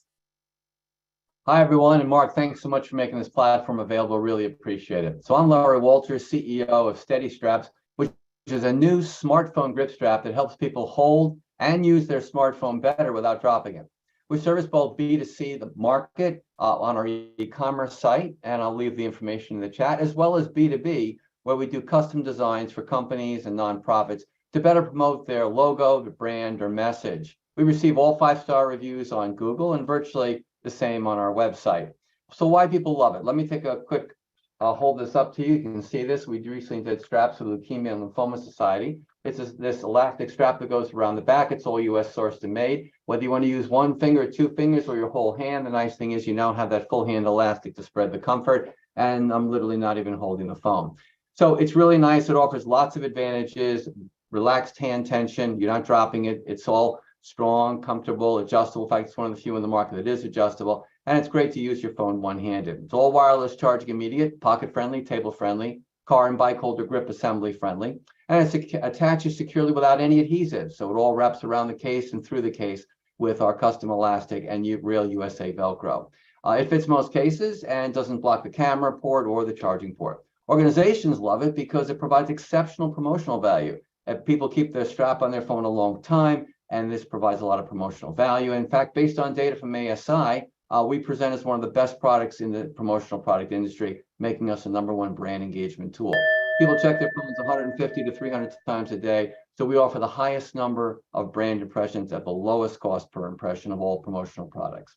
Hi, everyone. And Mark, thanks so much for making this platform available. Really appreciate it. So I'm Larry Walters, CEO of Steady Straps, which is a new smartphone grip strap that helps people hold and use their smartphone better without dropping it. We service both B2C, the market, on our e-commerce site, and I'll leave the information in the chat, as well as B2B, where we do custom designs for companies and nonprofits to better promote their logo, their brand, or message. We receive all 5-star reviews on Google and virtually the same on our website. So why people love it? Let me take a quick, I'll hold this up to you. You can see this. We recently did straps with Leukemia and Lymphoma Society. It's this elastic strap that goes around the back. It's all US sourced and made. Whether you want to use 1 finger, 2 fingers, or your whole hand, the nice thing is you now have that full hand elastic to spread the comfort. And I'm literally not even holding the phone. So it's really nice. It offers lots of advantages, relaxed hand tension. You're not dropping it. It's all strong, comfortable, adjustable. In fact, it's one of the few in the market that is adjustable. And it's great to use your phone one-handed. It's all wireless charging immediate, pocket-friendly, table-friendly, car and bike holder grip assembly-friendly. And it attaches securely without any adhesive. So it all wraps around the case and through the case with our custom elastic and real USA Velcro. It fits most cases and doesn't block the camera port or the charging port. Organizations love it because it provides exceptional promotional value. People keep their strap on their phone a long time, and this provides a lot of promotional value. In fact, based on data from ASI, we present as one of the best products in the promotional product industry, making us the #1 brand engagement tool. People check their phones 150 to 300 times a day, so we offer the highest number of brand impressions at the lowest cost per impression of all promotional products.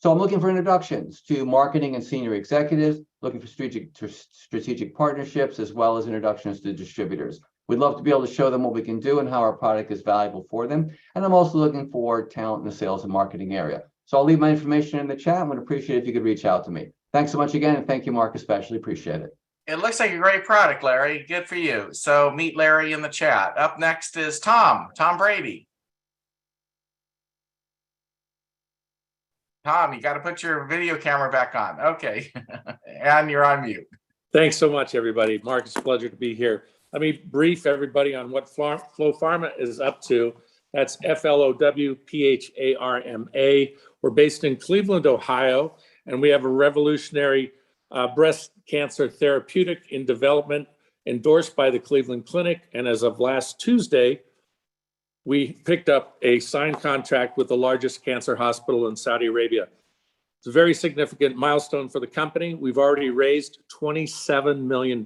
So I'm looking for introductions to marketing and senior executives, looking for strategic partnerships, as well as introductions to distributors. We'd love to be able to show them what we can do and how our product is valuable for them. And I'm also looking for talent in the sales and marketing area. So I'll leave my information in the chat. I would appreciate it if you could reach out to me. Thanks so much again. And thank you, Mark, especially appreciate it. It looks like a great product, Larry. Good for you. So meet Larry in the chat. Up next is Tom Brady. Tom, you got to put your video camera back on. Okay. And you're on mute. Thanks so much, everybody. Mark, it's a pleasure to be here. Let me brief everybody on what Flow Pharma is up to. That's FLOWPHARMA. We're based in Cleveland, Ohio, and we have a revolutionary breast cancer therapeutic in development endorsed by the Cleveland Clinic. And as of last Tuesday, we picked up a signed contract with the largest cancer hospital in Saudi Arabia. It's a very significant milestone for the company. We've already raised $27 million.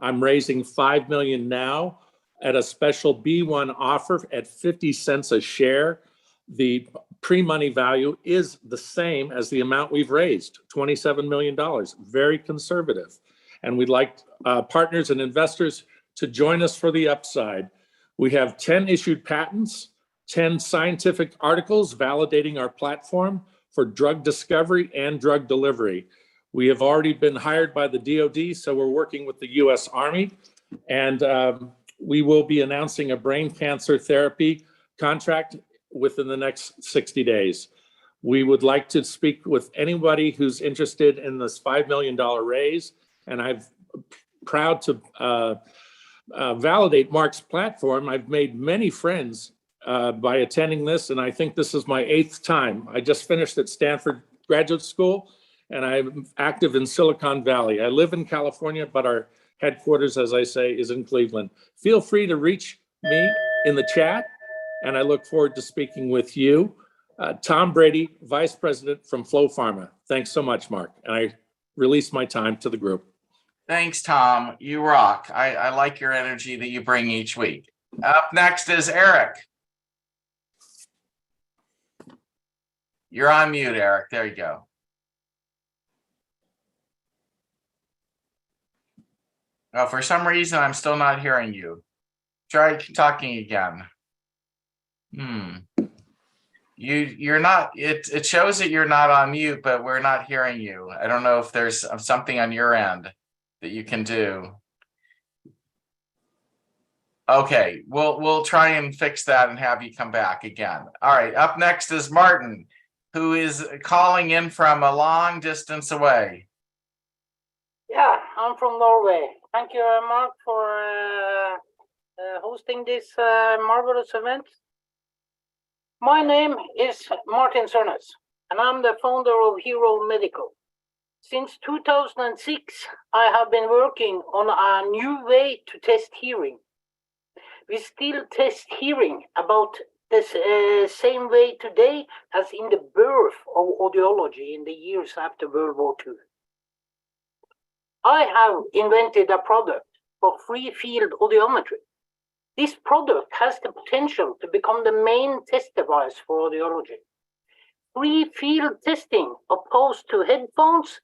I'm raising $5 million now at a special B1 offer at 50 cents a share. The pre-money value is the same as the amount we've raised, $27 million, very conservative. And we'd like partners and investors to join us for the upside. We have 10 issued patents, 10 scientific articles validating our platform for drug discovery and drug delivery. We have already been hired by the DoD, so we're working with the US Army, and we will be announcing a brain cancer therapy contract within the next 60 days. We would like to speak with anybody who's interested in this $5 million raise, and I'm proud to validate Mark's platform. I've made many friends by attending this, and I think this is my 8th time. I just finished at Stanford Graduate School, and I'm active in Silicon Valley. I live in California, but our headquarters, as I say, is in Cleveland. Feel free to reach me in the chat, and I look forward to speaking with you. Tom Brady, Vice President from Flow Pharma. Thanks so much, Mark. And I release my time to the group. Thanks, Tom. You rock. I like your energy that you bring each week. Up next is Eric. You're on mute, Eric. There you go. Oh, for some reason, I'm still not hearing you. Try talking again. You're not, it shows that you're not on mute, but we're not hearing you. I don't know if there's something on your end that you can do. Okay, we'll try and fix that and have you come back again. All right, up next is Martin, who is calling in from a long distance away. Yeah, I'm from Norway. Thank you, Mark, for hosting this marvelous event. My name is Martin Sørnes, and I'm the founder of Hero Medical. Since 2006, I have been working on a new way to test hearing. We still test hearing about the same way today as in the birth of audiology in the years after World War II. I have invented a product for free field audiometry. This product has the potential to become the main test device for audiology. Free field testing opposed to headphones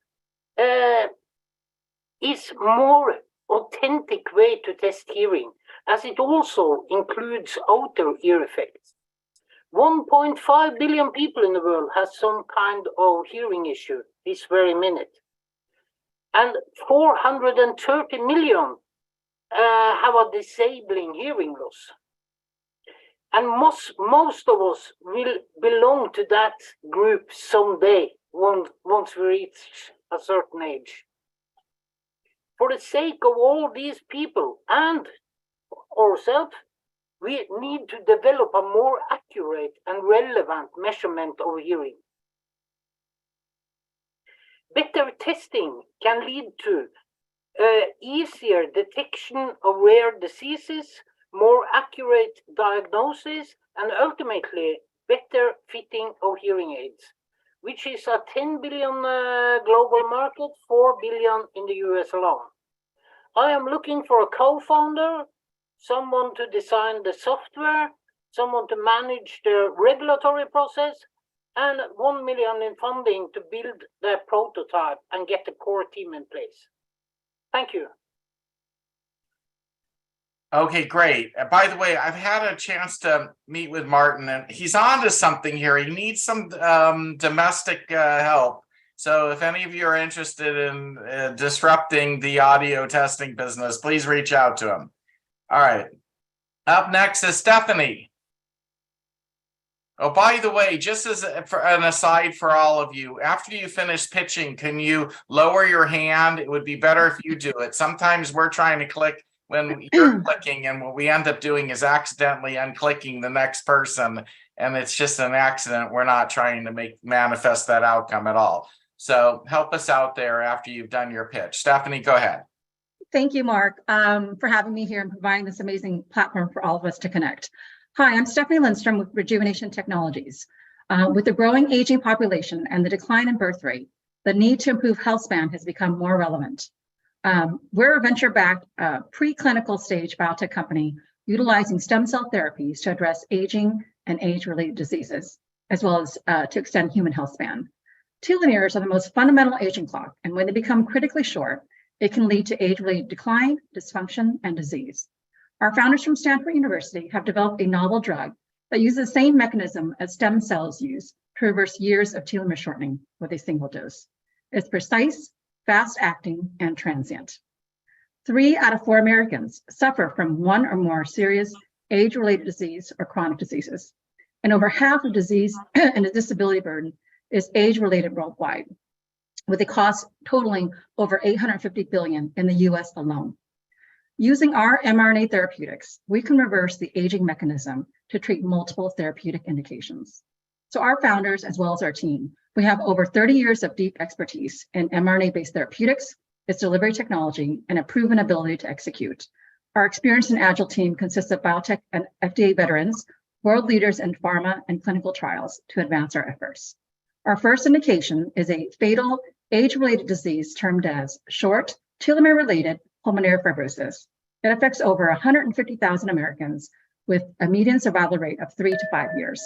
is more authentic way to test hearing, as it also includes outer ear effects. 1.5 billion people in the world has some kind of hearing issue this very minute. And 430 million have a disabling hearing loss. And most of us will belong to that group someday, once we reach a certain age. For the sake of all these people and ourselves, we need to develop a more accurate and relevant measurement of hearing. Better testing can lead to easier detection of rare diseases, more accurate diagnosis, and ultimately better fitting of hearing aids, which is a 10 billion global market, 4 billion in the US alone. I am looking for a co-founder, someone to design the software, someone to manage the regulatory process, and 1 million in funding to build the prototype and get the core team in place. Thank you. Okay, great. By the way, I've had a chance to meet with Martin, and he's on to something here. He needs some domestic help. So if any of you are interested in disrupting the audio testing business, please reach out to him. All right. Up next is Stephanie. Oh, by the way, just as an aside for all of you, after you finish pitching, can you lower your hand? It would be better if you do it. Sometimes we're trying to click when you're clicking, and what we end up doing is accidentally unclicking the next person, and it's just an accident. We're not trying to manifest that outcome at all. So help us out there after you've done your pitch. Stephanie, go ahead. Thank you, Mark, for having me here and providing this amazing platform for all of us to connect. Hi, I'm Stephanie Lindstrom with Rejuvenation Technologies. With the growing aging population and the decline in birth rate, the need to improve health span has become more relevant. We're a venture-backed preclinical stage biotech company utilizing stem cell therapies to address aging and age-related diseases, as well as to extend human health span. Telomeres are the most fundamental aging clock, and when they become critically short, it can lead to age-related decline, dysfunction, and disease. Our founders from Stanford University have developed a novel drug that uses the same mechanism as stem cells use to reverse years of telomere shortening with a single dose. It's precise, fast-acting, and transient. 3 out of 4 Americans suffer from one or more serious age-related disease or chronic diseases, and over half of disease and the disability burden is age-related worldwide, with the cost totaling over $850 billion in the US alone. Using our mRNA therapeutics, we can reverse the aging mechanism to treat multiple therapeutic indications. So our founders, as well as our team, we have over 30 years of deep expertise in mRNA-based therapeutics, its delivery technology, and a proven ability to execute. Our experienced and agile team consists of biotech and FDA veterans, world leaders in pharma and clinical trials to advance our efforts. Our first indication is a fatal age-related disease termed as short telomere-related pulmonary fibrosis. It affects over 150,000 Americans with a median survival rate of 3 to 5 years.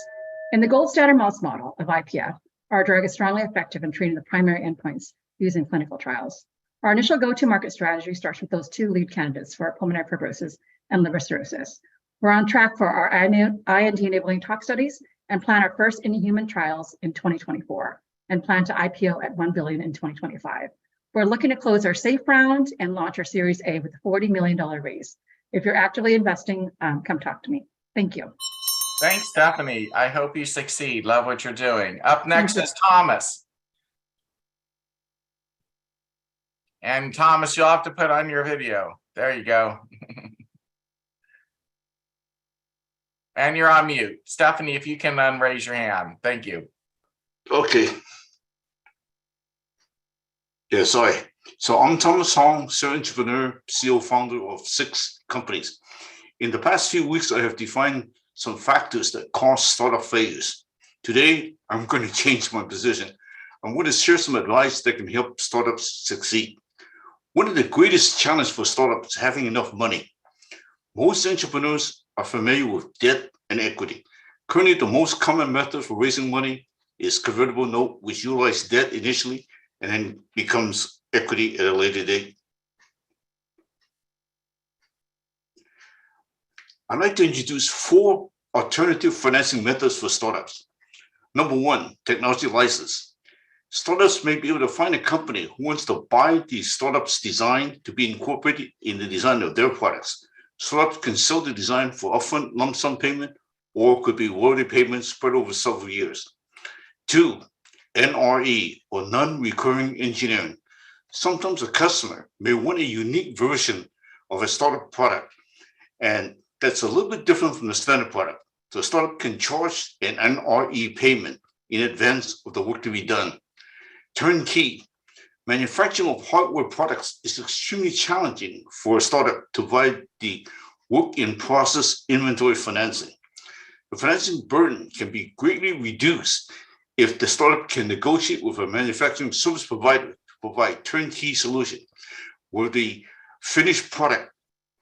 In the gold standard mouse model of IPF, our drug is strongly effective in treating the primary endpoints used in clinical trials. Our initial go-to-market strategy starts with those 2 lead candidates for pulmonary fibrosis and liver cirrhosis. We're on track for our IND-enabling tox studies and plan our first in-human trials in 2024 and plan to IPO at $1 billion in 2025. We're looking to close our SAFE round and launch our Series A with a $40 million raise. If you're actively investing, come talk to me. Thank you. Thanks, Stephanie. I hope you succeed. Love what you're doing. Up next is Thomas. And Thomas, you'll have to put on your video. There you go. And you're on mute. Stephanie, if you can unraise your hand. Thank you. Okay. Yeah, sorry. So I'm Thomas Hong, serial entrepreneur, CEO, founder of 6 companies. In the past few weeks, I have defined some factors that cause startup failures. Today, I'm going to change my position. I'm going to share some advice that can help startups succeed. One of the greatest challenges for startups is having enough money. Most entrepreneurs are familiar with debt and equity. Currently, the most common method for raising money is convertible note, which utilizes debt initially and then becomes equity at a later date. I'd like to introduce 4 alternative financing methods for startups. Number 1, technology license. Startups may be able to find a company who wants to buy the startup's design to be incorporated in the design of their products. Startups can sell the design for upfront lump sum payment, or could be royalty payments spread over several years. 2, NRE, or non-recurring engineering. Sometimes a customer may want a unique version of a startup product, and that's a little bit different from the standard product. The startup can charge an NRE payment in advance of the work to be done. Turnkey. Manufacturing of hardware products is extremely challenging for a startup to provide the work-in-process inventory financing. The financing burden can be greatly reduced if the startup can negotiate with a manufacturing service provider to provide turnkey solution, where the finished product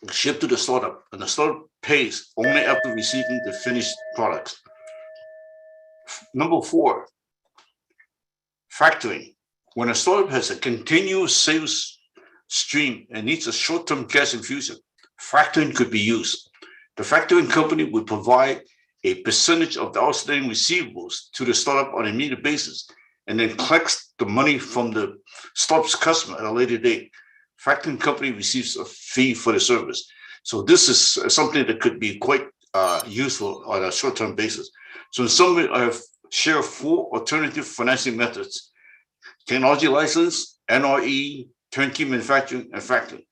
is shipped to the startup and the startup pays only after receiving the finished products. Number 4, factoring. When a startup has a continuous sales stream and needs a short-term cash infusion, factoring could be used. The factoring company would provide a percentage of the outstanding receivables to the startup on an immediate basis, and then collects the money from the startup's customer at a later date. Factoring company receives a fee for the service. So this is something that could be quite useful on a short-term basis. So in summary, I have shared 4 alternative financing methods: technology license, NRE, turnkey manufacturing, and factoring.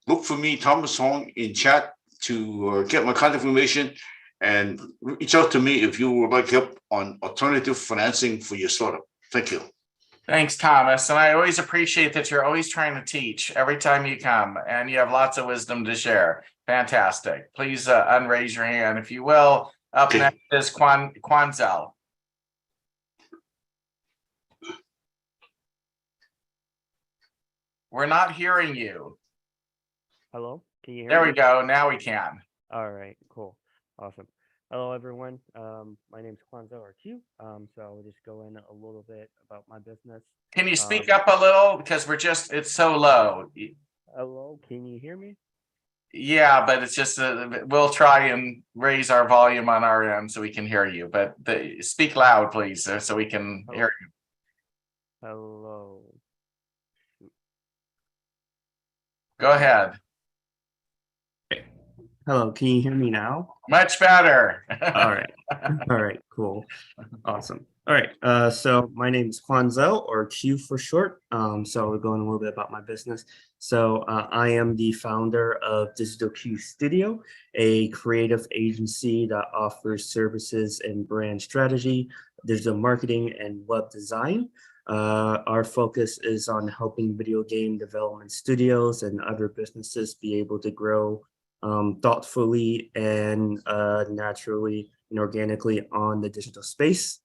Look for me, Thomas Hong, in chat to get my contact information, and reach out to me if you would like help on alternative financing for your startup. Thank you. Thanks, Thomas. And I always appreciate that you're always trying to teach every time you come, and you have lots of wisdom to share. Fantastic. Please unraise your hand, if you will. Up next is Quanzel. We're not hearing you. Hello, can you hear There me? we go. Now we can. All right, cool. Awesome. Hello, everyone. My name's Kwanzaa or Q. So I'll just go in a little bit about my business. Can you speak up a little? Because it's so low. Hello, can you hear me? Yeah, but it's just, we'll try and raise our volume on our end so we can hear you, but speak loud, please, so we can hear you. Hello. Go ahead. Hello, can you hear me now? Much better. All right. All right, cool. Awesome. All right. So my name is Kwanzaa, or Q for short. So we're going a little bit about my business. So I am the founder of Digital Q Studio, a creative agency that offers services in brand strategy, digital marketing, and web design. Our focus is on helping video game development studios and other businesses be able to grow thoughtfully and naturally and organically on the digital space,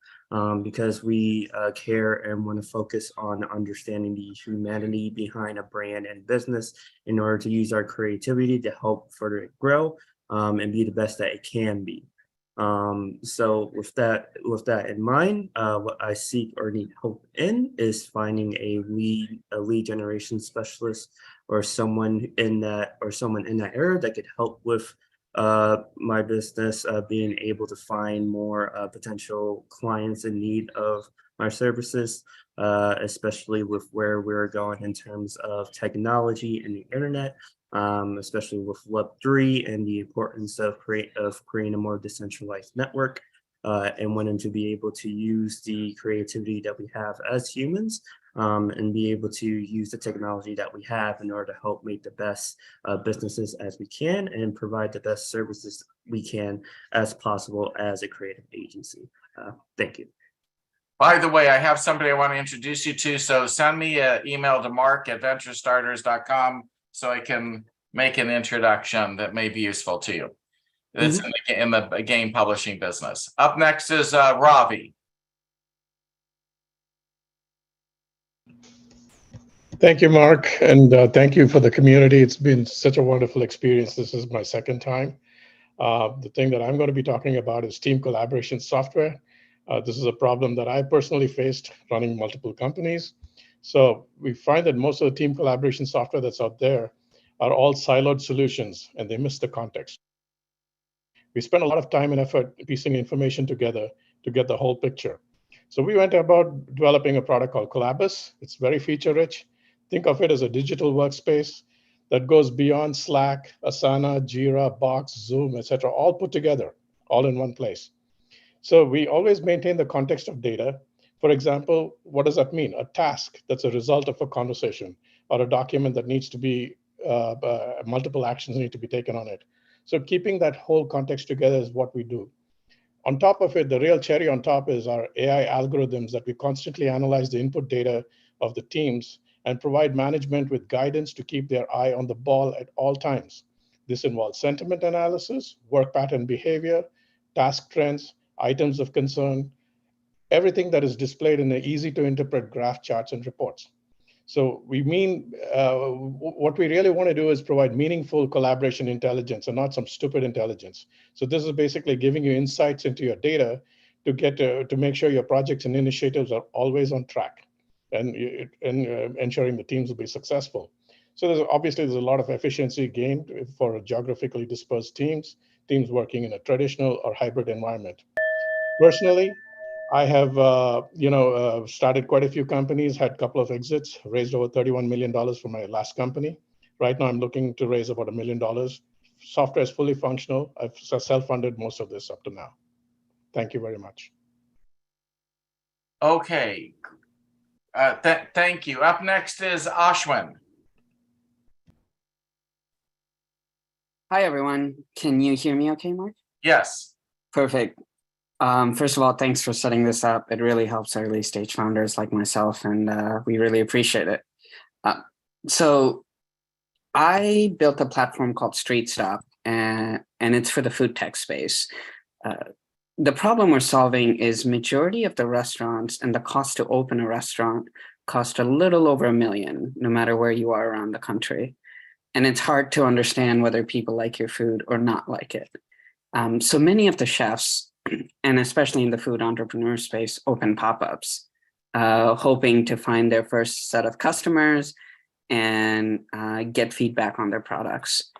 because we care and want to focus on understanding the humanity behind a brand and business in order to use our creativity to help further it grow and be the best that it can be. So with that in mind, what I seek or need help in is finding a lead generation specialist or someone in that area that could help with my business being able to find more potential clients in need of my services, especially with where we're going in terms of technology and the internet, especially with Web3 and the importance of creating a more decentralized network, and wanting to be able to use the creativity that we have as humans, and be able to use the technology that we have in order to help make the best businesses as we can and provide the best services we can as possible as a creative agency. Thank you. By the way, I have somebody I want to introduce you to, so send me an email to mark@venturestarters.com so I can make an introduction that may be useful to you. that's in the game publishing business. Up next is Ravi. Thank you, Mark, and thank you for the community. It's been such a wonderful experience. This is my second time. The thing that I'm going to be talking about is team collaboration software. This is a problem that I personally faced running multiple companies. So we find that most of the team collaboration software that's out there are all siloed solutions, and they miss the context. We spend a lot of time and effort piecing information together to get the whole picture. So we went about developing a product called Collabus. It's very feature rich. Think of it as a digital workspace that goes beyond Slack, Asana, Jira, Box, Zoom, etc., all put together, all in one place. So we always maintain the context of data. For example, what does that mean? A task that's a result of a conversation, or a document that needs to be, multiple actions need to be taken on it. So keeping that whole context together is what we do. On top of it, the real cherry on top is our AI algorithms that we constantly analyze the input data of the teams and provide management with guidance to keep their eye on the ball at all times. This involves sentiment analysis, work pattern behavior, task trends, items of concern, everything that is displayed in the easy to interpret graph charts and reports. So we mean, what we really want to do is provide meaningful collaboration intelligence and not some stupid intelligence. So this is basically giving you insights into your data to get to make sure your projects and initiatives are always on track and ensuring the teams will be successful. So there's a lot of efficiency gained for geographically dispersed teams working in a traditional or hybrid environment. Personally, I have started quite a few companies, had a couple of exits, raised over $31 million for my last company. Right now, I'm looking to raise about $1 million. Software is fully functional. I've self-funded most of this up to now. Thank you very much. Okay. Thank you. Up next is Ashwin. Hi, everyone. Can you hear me okay, Mark? Yes. Perfect. First of all, thanks for setting this up. It really helps early stage founders like myself, and we really appreciate it. So I built a platform called StreetStop, and it's for the food tech space. The problem we're solving is majority of the restaurants and the cost to open a restaurant cost a little over $1 million, no matter where you are around the country. And it's hard to understand whether people like your food or not like it. So many of the chefs, and especially in the food entrepreneur space, open pop-ups, hoping to find their first set of customers and get feedback on their products.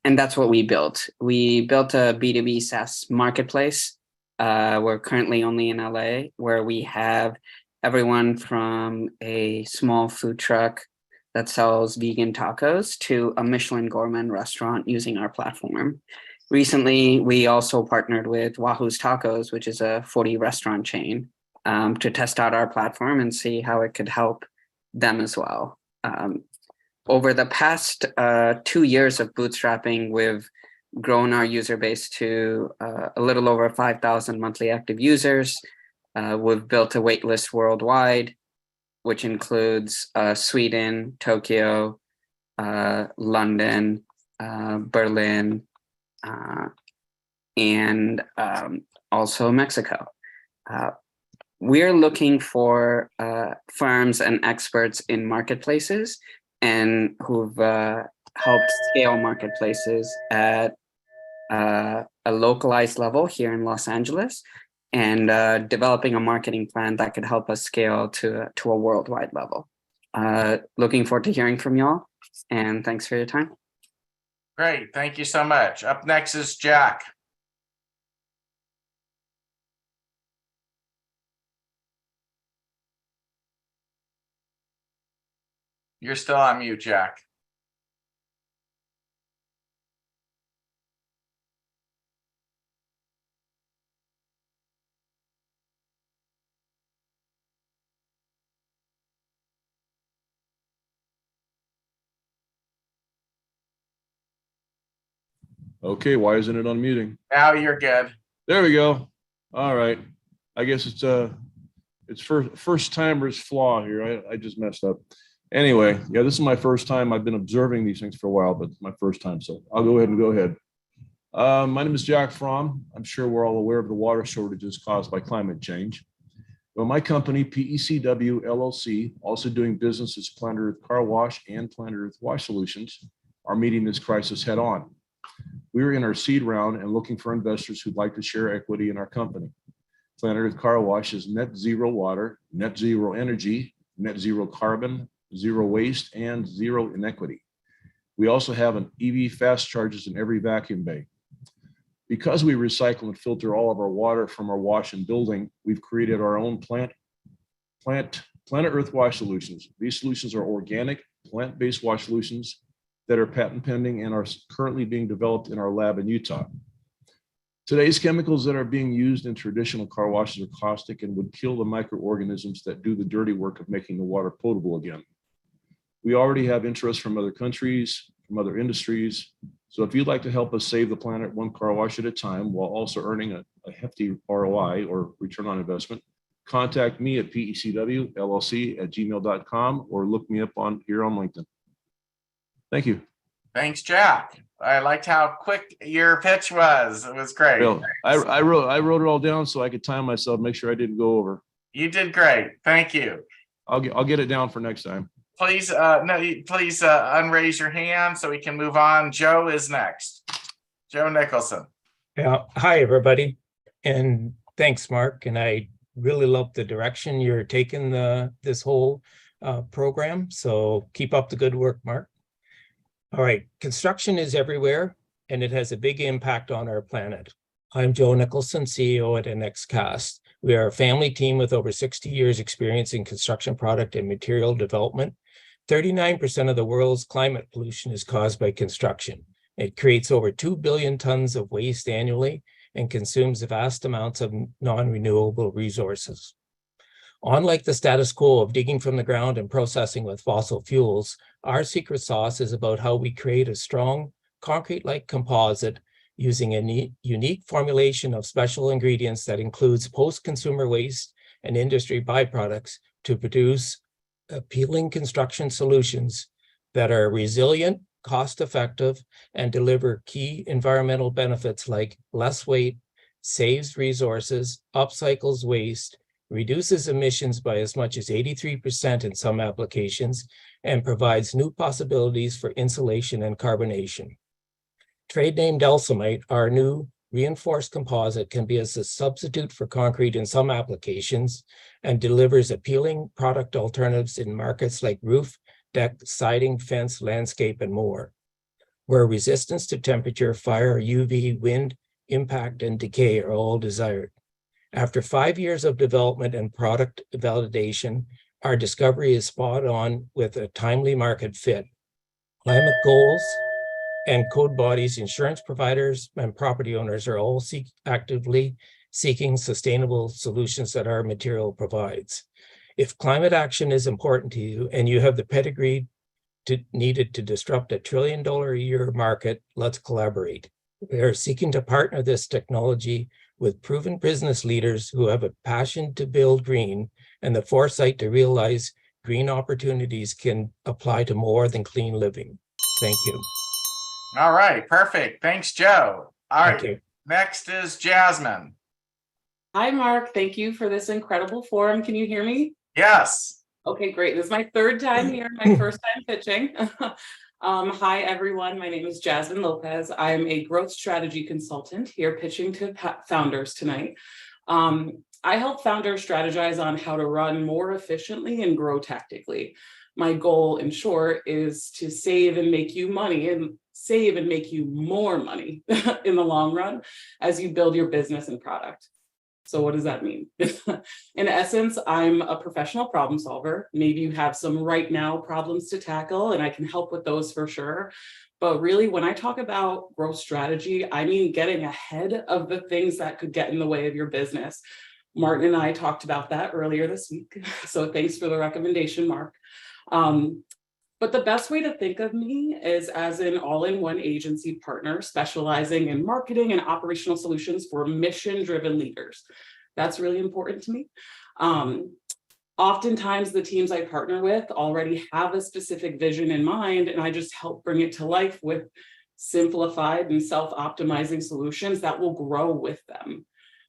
And that's what we built. We built a B2B SaaS marketplace. We're currently only in LA, where we have everyone from a small food truck that sells vegan tacos to a Michelin gourmet restaurant using our platform. Recently, we also partnered with Wahoo's Tacos, which is a 40 restaurant chain, to test out our platform and see how it could help them as well. Over the past 2 years of bootstrapping, we've grown our user base to a little over 5,000 monthly active users. We've built a waitlist worldwide, which includes Sweden, Tokyo, London, Berlin, and also Mexico. We're looking for firms and experts in marketplaces and who've helped scale marketplaces at a localized level here in Los Angeles, and developing a marketing plan that could help us scale to a worldwide level. Looking forward to hearing from y'all, and thanks for your time. Great, thank you so much. Up next is Jack. You're still on mute, Jack. Okay, why isn't it unmuting? Now you're good. There we go. All right. I guess it's first timer's flaw here. I just messed up. Anyway, yeah, this is my first time. I've been observing these things for a while, but it's my first time, so I'll go ahead. My name is Jack Fromm. I'm sure we're all aware of the water shortages caused by climate change. Well, my company, PECW LLC, also doing business as Planet Earth Car Wash and Planet Earth Wash Solutions, are meeting this crisis head on. We are in our seed round and looking for investors who'd like to share equity in our company. Planet Earth Car Wash is net zero water, net zero energy, net zero carbon, zero waste, and zero inequity. We also have an EV fast charges in every vacuum bay. Because we recycle and filter all of our water from our wash and building, we've created our own Planet Earth Wash Solutions. These solutions are organic, plant-based wash solutions that are patent pending and are currently being developed in our lab in Utah. Today's chemicals that are being used in traditional car washes are caustic and would kill the microorganisms that do the dirty work of making the water potable again. We already have interest from other countries, from other industries. So if you'd like to help us save the planet one car wash at a time while also earning a hefty ROI or return on investment, contact me at pecwllc@gmail.com or look me up here on LinkedIn. Thank you. Thanks, Jack. I liked how quick your pitch was. It was great. Well, I wrote it all down so I could time myself, make sure I didn't go over. You did great. Thank you. I'll get it down for next time. Please, unraise your hand so we can move on. Joe is next. Joe Nicholson. Yeah. Hi, everybody. And thanks, Mark. And I really love the direction you're taking this whole program. So keep up the good work, Mark. All right. Construction is everywhere, and it has a big impact on our planet. I'm Joe Nicholson, CEO at NXCast. We are a family team with over 60 years experience in construction product and material development. 39% of the world's climate pollution is caused by construction. It creates over 2 billion tons of waste annually and consumes vast amounts of non-renewable resources. Unlike the status quo of digging from the ground and processing with fossil fuels, our secret sauce is about how we create a strong, concrete-like composite using a unique formulation of special ingredients that includes post-consumer waste and industry byproducts to produce appealing construction solutions that are resilient, cost-effective, and deliver key environmental benefits like less weight, saves resources, upcycles waste, reduces emissions by as much as 83% in some applications, and provides new possibilities for insulation and carbonation. Trade name Dulcamite, our new reinforced composite, can be as a substitute for concrete in some applications and delivers appealing product alternatives in markets like roof, deck, siding, fence, landscape, and more, where resistance to temperature, fire, UV, wind, impact, and decay are all desired. After 5 years of development and product validation, our discovery is spot on with a timely market fit. Climate goals and code bodies, insurance providers, and property owners are all actively seeking sustainable solutions that our material provides. If climate action is important to you and you have the pedigree needed to disrupt $1 trillion a year market, let's collaborate. We are seeking to partner this technology with proven business leaders who have a passion to build green and the foresight to realize green opportunities can apply to more than clean living. Thank you. All right, perfect. Thanks, Joe. All right, Thank you. next is Jasmine. Hi, Mark. Thank you for this incredible forum. Can you hear me? Yes. Okay, great. This is my third time here, my first time pitching. Hi, everyone. My name is Jasmine Lopez. I'm a growth strategy consultant here pitching to founders tonight. I help founders strategize on how to run more efficiently and grow tactically. My goal, in short, is to save and make you money and save and make you more money in the long run as you build your business and product. So what does that mean? In essence, I'm a professional problem solver. Maybe you have some right now problems to tackle, and I can help with those for sure. But really, when I talk about growth strategy, I mean getting ahead of the things that could get in the way of your business. Martin and I talked about that earlier this week. So thanks for the recommendation, Mark. But the best way to think of me is as an all-in-one agency partner specializing in marketing and operational solutions for mission-driven leaders. That's really important to me. Oftentimes, the teams I partner with already have a specific vision in mind, and I just help bring it to life with simplified and self-optimizing solutions that will grow with them.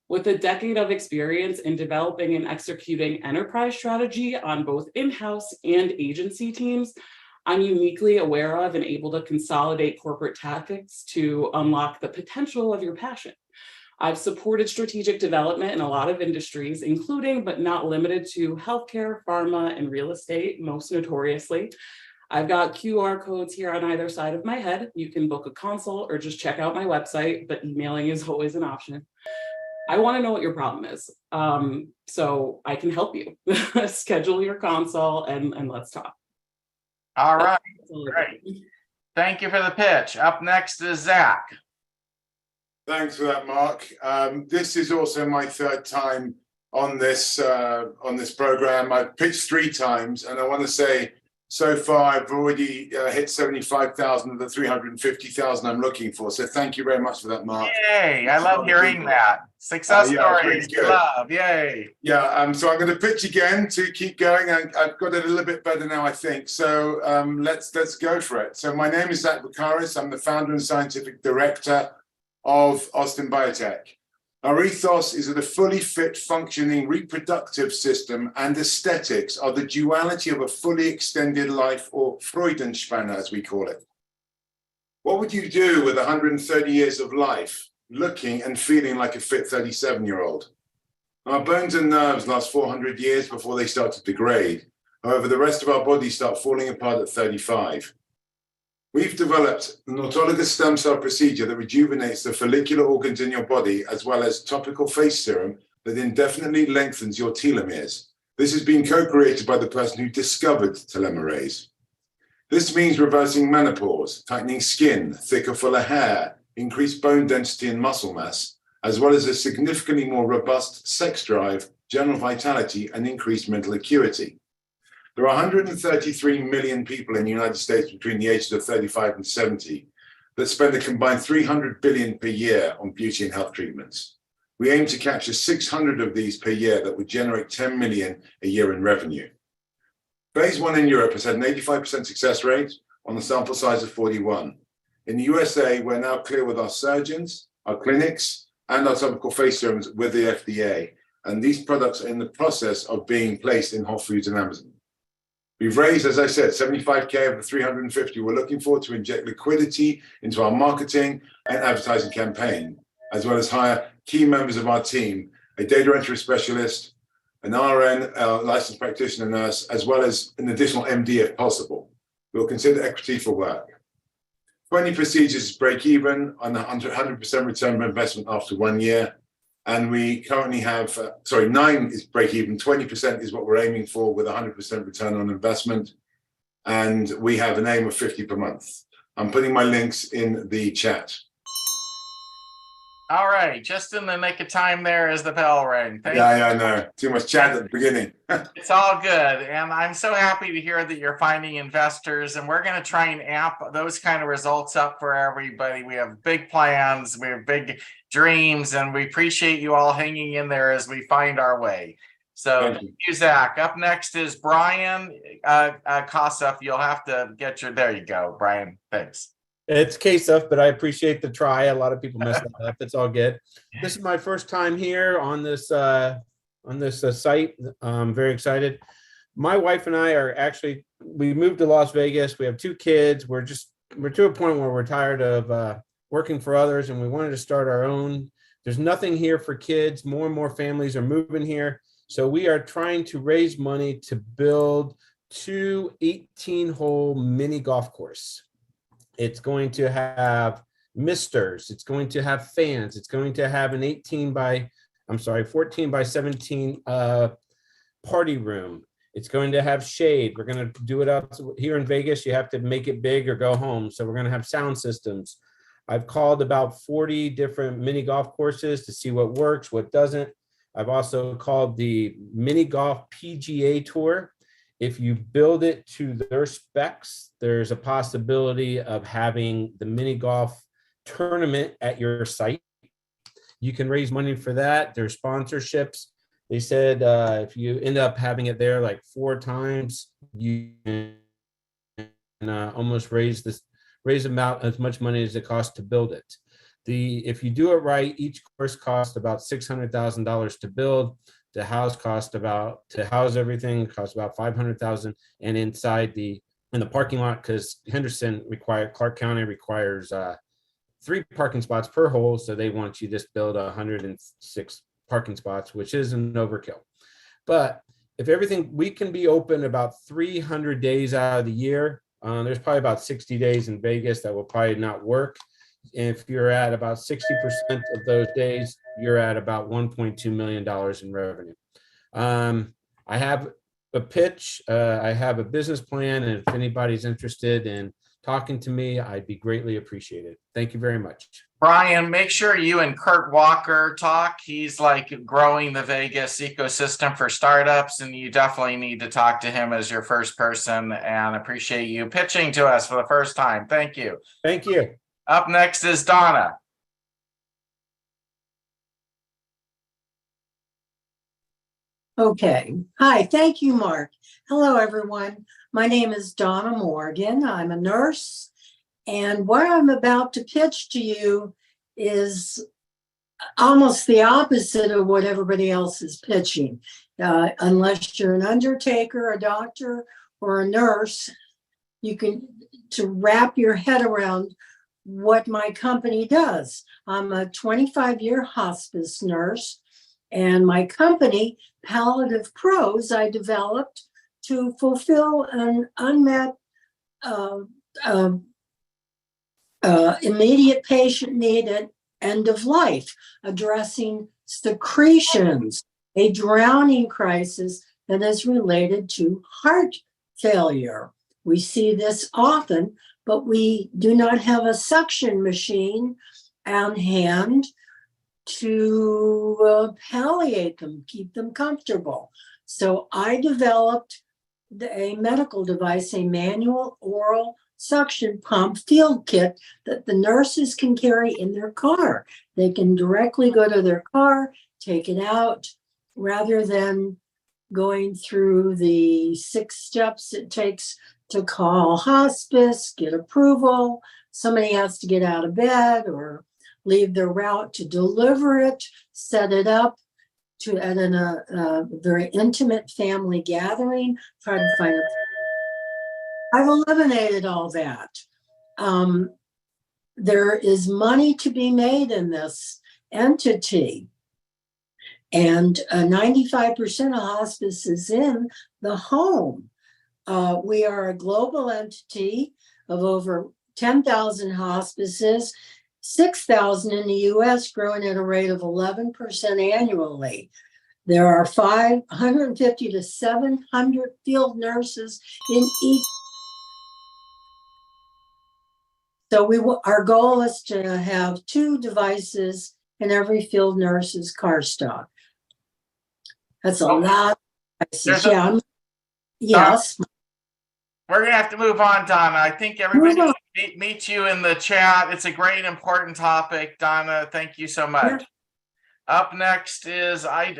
With a decade of experience in developing and executing enterprise strategy on both in-house and agency teams, I'm uniquely aware of and able to consolidate corporate tactics to unlock the potential of your passion. I've supported strategic development in a lot of industries, including but not limited to healthcare, pharma, and real estate, most notoriously. I've got QR codes here on either side of my head. You can book a consult or just check out my website, but emailing is always an option. I want to know what your problem is, so I can help you. Schedule your consult and let's talk. All right, great. Thank you for the pitch. Up next is Zach. Thanks for that, Mark. This is also my third time on this program. I've pitched 3 times, and I want to say so far I've already hit 75,000 of the 350,000 I'm looking for. So thank you very much for that, Mark. Yay! I love hearing that. Success stories. Love. Yay! Yeah. So I'm going to pitch again to keep going. I've got it a little bit better now, I think. So let's go for it. So my name is Zach Bukaris. I'm the founder and scientific director of Austin Biotech. Our ethos is that a fully fit, functioning reproductive system and aesthetics are the duality of a fully extended life, or Freudenspanne, as we call it. What would you do with 130 years of life looking and feeling like a fit 37-year-old? Our bones and nerves last 400 years before they start to degrade. However, the rest of our bodies start falling apart at 35. We've developed an autologous stem cell procedure that rejuvenates the follicular organs in your body, as well as topical face serum that indefinitely lengthens your telomeres. This has been co-created by the person who discovered telomerase. This means reversing menopause, tightening skin, thicker, fuller hair, increased bone density and muscle mass, as well as a significantly more robust sex drive, general vitality, and increased mental acuity. There are 133 million people in the United States between the ages of 35 and 70 that spend a combined $300 billion per year on beauty and health treatments. We aim to capture 600 of these per year that would generate 10 million a year in revenue. Phase 1 in Europe has had an 85% success rate on a sample size of 41. In the USA, we're now clear with our surgeons, our clinics, and our topical face serums with the FDA. And these products are in the process of being placed in Whole Foods and Amazon. We've raised, as I said, 75K of the 350 we're looking for to inject liquidity into our marketing and advertising campaign, as well as hire key members of our team, a data entry specialist, an RN, a licensed practitioner nurse, as well as an additional MD if possible. We'll consider equity for work. 20 procedures break even on 100% return on investment after 1 year. And we currently have, 9 is break even, 20% is what we're aiming for with 100% return on investment. And we have an aim of 50 per month. I'm putting my links in the chat. All right, just in the nick of time there as the bell rang. Thank you. I know. Too much chat at the beginning. It's all good. And I'm so happy to hear that you're finding investors, and we're going to try and amp those kind of results up for everybody. We have big plans, we have big dreams, and we appreciate you all hanging in there as we find our way. So thank you, Zach. Up next is Brian Kossoff. You'll have to get there you go, Brian. Thanks. It's Kasuf, but I appreciate the try. A lot of people mess that up. It's all good. This is my first time here on this site. I'm very excited. My wife and I we moved to Las Vegas. We have 2 kids. We're to a point where we're tired of working for others, and we wanted to start our own. There's nothing here for kids. More and more families are moving here. So we are trying to raise money to build 2 18-hole mini golf course. It's going to have misters. It's going to have fans. It's going to have an 14 by 17 party room. It's going to have shade. We're going to do it out here in Vegas. You have to make it big or go home. So we're going to have sound systems. I've called about 40 different mini golf courses to see what works, what doesn't. I've also called the Mini Golf PGA Tour. If you build it to their specs, there's a possibility of having the mini golf tournament at your site. You can raise money for that. There's sponsorships. They said if you end up having it there like 4 times, you can almost raise raise about as much money as it costs to build it. If you do it right, each course costs about $600,000 to build. To house everything costs about $500,000, and in the parking lot, because Clark County requires 3 parking spots per hole, so they want you to just build 106 parking spots, which is an overkill. But if we can be open about 300 days out of the year. There's probably about 60 days in Vegas that will probably not work. If you're at about 60% of those days, you're at about $1.2 million in revenue. I have a pitch, I have a business plan, and if anybody's interested in talking to me, I'd be greatly appreciated. Thank you very much. Brian, make sure you and Kurt Walker talk. He's like growing the Vegas ecosystem for startups, and you definitely need to talk to him as your first person, and appreciate you pitching to us for the first time. Thank you. Thank you. Up next is Donna. Okay. Hi. Thank you, Mark. Hello, everyone. My name is Donna Morgan. I'm a nurse. And what I'm about to pitch to you is almost the opposite of what everybody else is pitching. Unless you're an undertaker, a doctor, or a nurse, to wrap your head around what my company does. I'm a 25-year hospice nurse, and my company, Palliative Pros, I developed to fulfill an unmet immediate patient need at end of life, addressing secretions, a drowning crisis that is related to heart failure. We see this often, but we do not have a suction machine on hand to palliate them, keep them comfortable. So I developed a medical device, a manual oral suction pump field kit that the nurses can carry in their car. They can directly go to their car, take it out, rather than going through the 6 steps it takes to call hospice, get approval. Somebody has to get out of bed or leave their route to deliver it, set it up at a very intimate family gathering, try to find a. I've eliminated all that. There is money to be made in this entity. And 95% of hospice is in the home. We are a global entity of over 10,000 hospices, 6,000 in the US, growing at a rate of 11% annually. There are 550 to 700 field nurses in each. So our goal is to have 2 devices in every field nurse's car stock. That's a lot of devices. Yeah. Yes. We're going to have to move on, Donna. I think everybody meet you in the chat. It's a great, important topic. Donna, thank you so much. Yeah. Up next is, I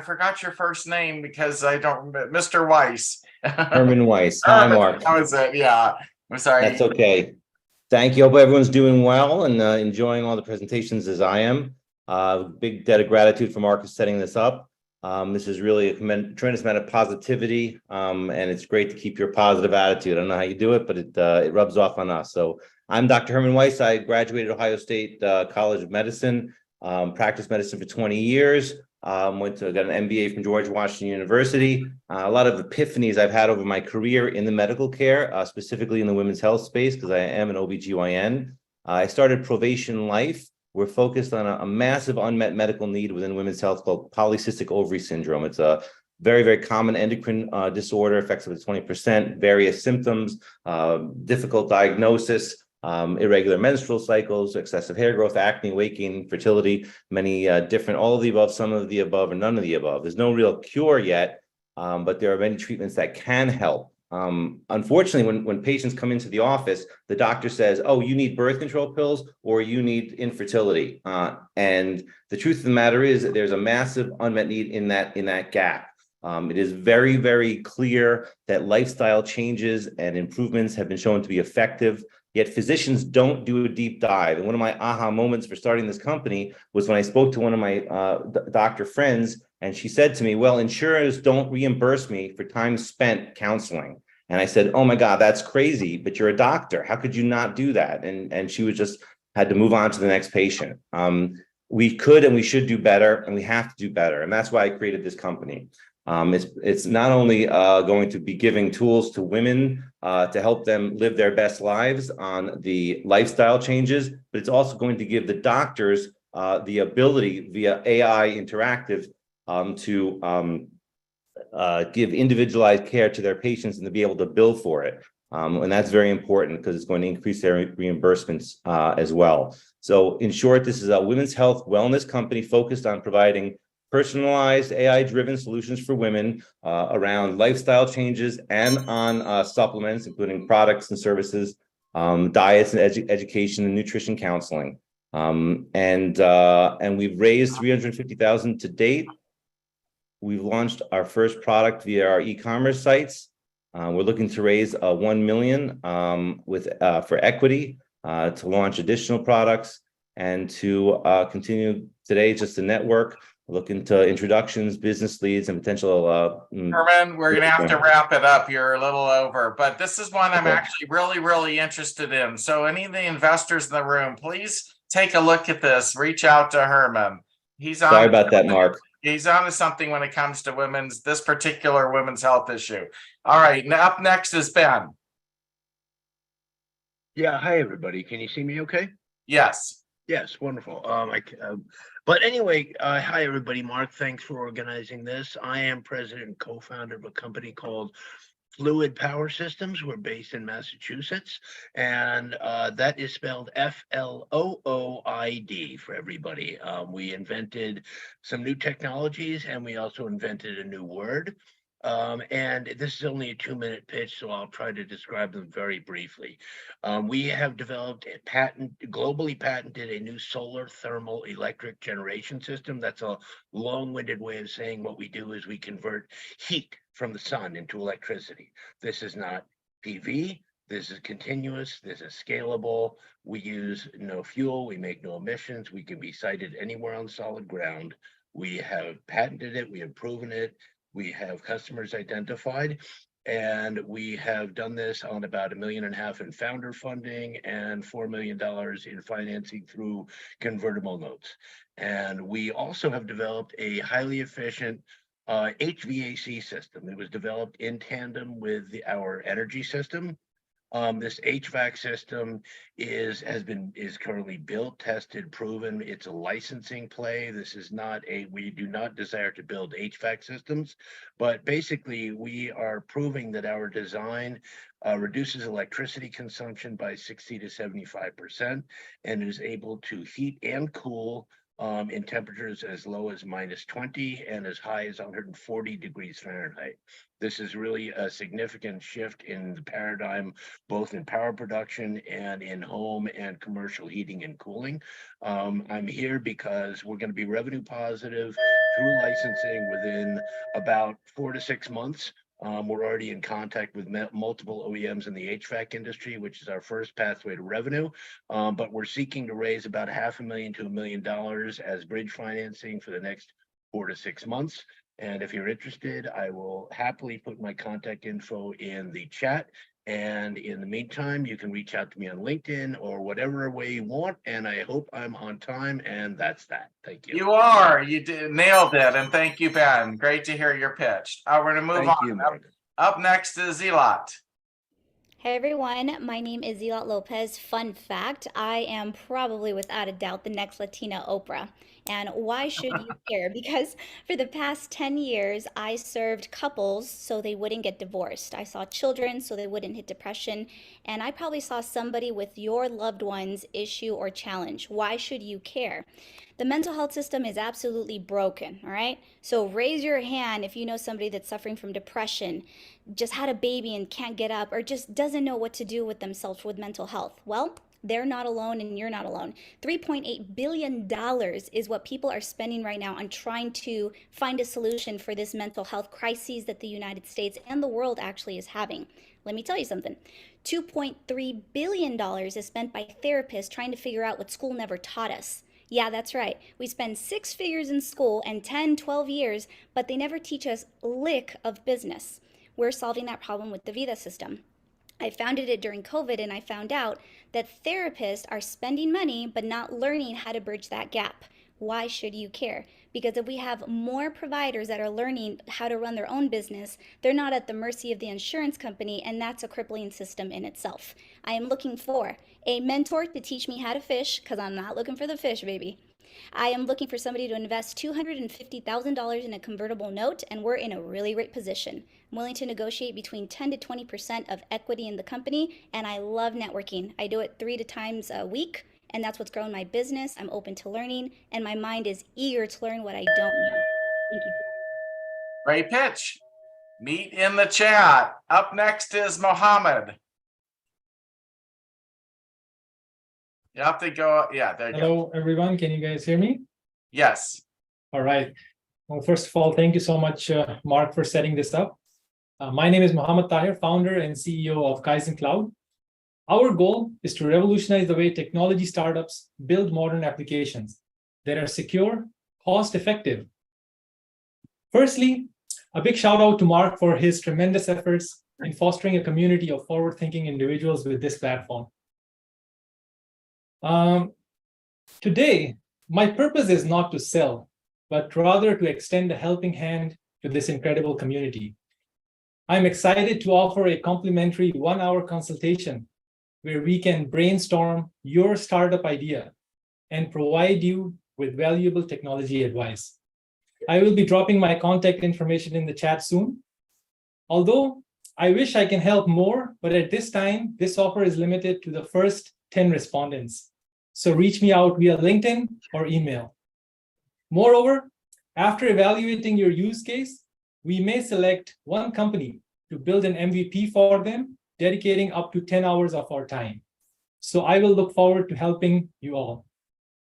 forgot your first name because I don't remember. Mr. Weiss. Herman Weiss. Hi, Mark. That was it. Yeah. I'm sorry. That's okay. Thank you. Hope everyone's doing well and enjoying all the presentations as I am. Big debt of gratitude for Mark for setting this up. This is really a tremendous amount of positivity, and it's great to keep your positive attitude. I don't know how you do it, but it rubs off on us. So I'm Dr. Herman Weiss. I graduated Ohio State College of Medicine, practiced medicine for 20 years, got an MBA from George Washington University. A lot of epiphanies I've had over my career in the medical care, specifically in the women's health space, because I am an OBGYN. I started Provation Life. We're focused on a massive unmet medical need within women's health called polycystic ovary syndrome. It's a very, very common endocrine disorder, affects up to 20%, various symptoms, difficult diagnosis, irregular menstrual cycles, excessive hair growth, acne, weight gain, fertility, many different, all of the above, some of the above, or none of the above. There's no real cure yet, but there are many treatments that can help. Unfortunately, when patients come into the office, the doctor says, oh, you need birth control pills or you need infertility. And the truth of the matter is that there's a massive unmet need in that gap. It is very, very clear that lifestyle changes and improvements have been shown to be effective, yet physicians don't do a deep dive. And one of my aha moments for starting this company was when I spoke to one of my doctor friends, and she said to me, well, insurers don't reimburse me for time spent counseling. And I said, oh my God, that's crazy, but you're a doctor. How could you not do that? And she was just had to move on to the next patient. We could and we should do better, and we have to do better. And that's why I created this company. It's not only going to be giving tools to women to help them live their best lives on the lifestyle changes, but it's also going to give the doctors the ability via AI interactive to give individualized care to their patients and to be able to bill for it. And that's very important because it's going to increase their reimbursements as well. So in short, this is a women's health wellness company focused on providing personalized AI-driven solutions for women around lifestyle changes and on supplements, including products and services, diets and education and nutrition counseling. And we've raised $350,000 to date. We've launched our first product via our e-commerce sites. We're looking to raise $1 million for equity to launch additional products and to continue today just to network. Look into introductions, business leads, and potential. Herman, we're going to have to wrap it up. You're a little over, but this is one I'm actually really, really interested in. So any of the investors in the room, please take a look at this. Reach out to Herman. He's on. Sorry about that, Mark. He's on to something when it comes to this particular women's health issue. All right, now up next is Ben. Yeah, hi everybody. Can you see me okay? Yes. Yes, wonderful. But anyway, hi everybody. Mark, thanks for organizing this. I am president and co-founder of a company called Fluid Power Systems. We're based in Massachusetts, and that is spelled FLOOID for everybody. We invented some new technologies, and we also invented a new word. And this is only a 2-minute pitch, so I'll try to describe them very briefly. We have developed a globally patented a new solar thermal electric generation system. That's a long-winded way of saying what we do is we convert heat from the sun into electricity. This is not PV. This is continuous. This is scalable. We use no fuel. We make no emissions. We can be sited anywhere on solid ground. We have patented it. We have proven it. We have customers identified, and we have done this on about $1.5 million in founder funding and $4 million in financing through convertible notes. And we also have developed a highly efficient HVAC system. It was developed in tandem with our energy system. This HVAC system is currently built, tested, proven. It's a licensing play. This is not we do not desire to build HVAC systems, but basically we are proving that our design reduces electricity consumption by 60 to 75% and is able to heat and cool in temperatures as low as -20 and as high as 140 degrees Fahrenheit. This is really a significant shift in the paradigm, both in power production and in home and commercial heating and cooling. I'm here because we're going to be revenue positive through licensing within about 4 to 6 months. We're already in contact with multiple OEMs in the HVAC industry, which is our first pathway to revenue. But we're seeking to raise about $500,000 to $1 million as bridge financing for the next 4 to 6 months. And if you're interested, I will happily put my contact info in the chat. And in the meantime, you can reach out to me on LinkedIn or whatever way you want. And I hope I'm on time. And that's that. Thank you. You are. You nailed it. And thank you, Ben. Great to hear your pitch. We're going to move on. Up next is Zealot. Hey everyone, my name is Zealot Lopez. Fun fact, I am probably without a doubt the next Latina Oprah. And why should you care? Because for the past 10 years, I served couples so they wouldn't get divorced. I saw children so they wouldn't hit depression. And I probably saw somebody with your loved one's issue or challenge. Why should you care? The mental health system is absolutely broken, all right? So raise your hand if you know somebody that's suffering from depression, just had a baby and can't get up, or just doesn't know what to do with themselves with mental health. Well, They're not alone and you're not alone. $3.8 billion is what people are spending right now on trying to find a solution for this mental health crisis that the United States and the world actually is having. Let me tell you something. $2.3 billion is spent by therapists trying to figure out what school never taught us. Yeah, that's right. We spend 6 figures in school and 10, 12 years, but they never teach us lick of business. We're solving that problem with the Vida system. I founded it during COVID, and I found out that therapists are spending money but not learning how to bridge that gap. Why should you care? Because if we have more providers that are learning how to run their own business, they're not at the mercy of the insurance company, and that's a crippling system in itself. I am looking for a mentor to teach me how to fish, because I'm not looking for the fish, baby. I am looking for somebody to invest $250,000 in a convertible note, and we're in a really great position. I'm willing to negotiate between 10 to 20% of equity in the company, and I love networking. I do it 3 times a week, and that's what's grown my business. I'm open to learning, and my mind is eager to learn what I don't know. Thank you. Great pitch. Meet in the chat. Up next is Mohammed. You have to go. Yeah, there you go. Hello, everyone. Can you guys hear me? Yes. All right. Well, first of all, thank you so much, Mark, for setting this up. My name is Mohammed Tahir, founder and CEO of Kaizen Cloud. Our goal is to revolutionize the way technology startups build modern applications that are secure, cost-effective. Firstly, a big shout out to Mark for his tremendous efforts in fostering a community of forward-thinking individuals with this platform. Today, my purpose is not to sell, but rather to extend a helping hand to this incredible community. I'm excited to offer a complimentary 1-hour consultation where we can brainstorm your startup idea and provide you with valuable technology advice. I will be dropping my contact information in the chat soon. Although I wish I can help more, but at this time, this offer is limited to the first 10 respondents. So reach me out via LinkedIn or email. Moreover, after evaluating your use case, we may select one company to build an MVP for them, dedicating up to 10 hours of our time. So I will look forward to helping you all.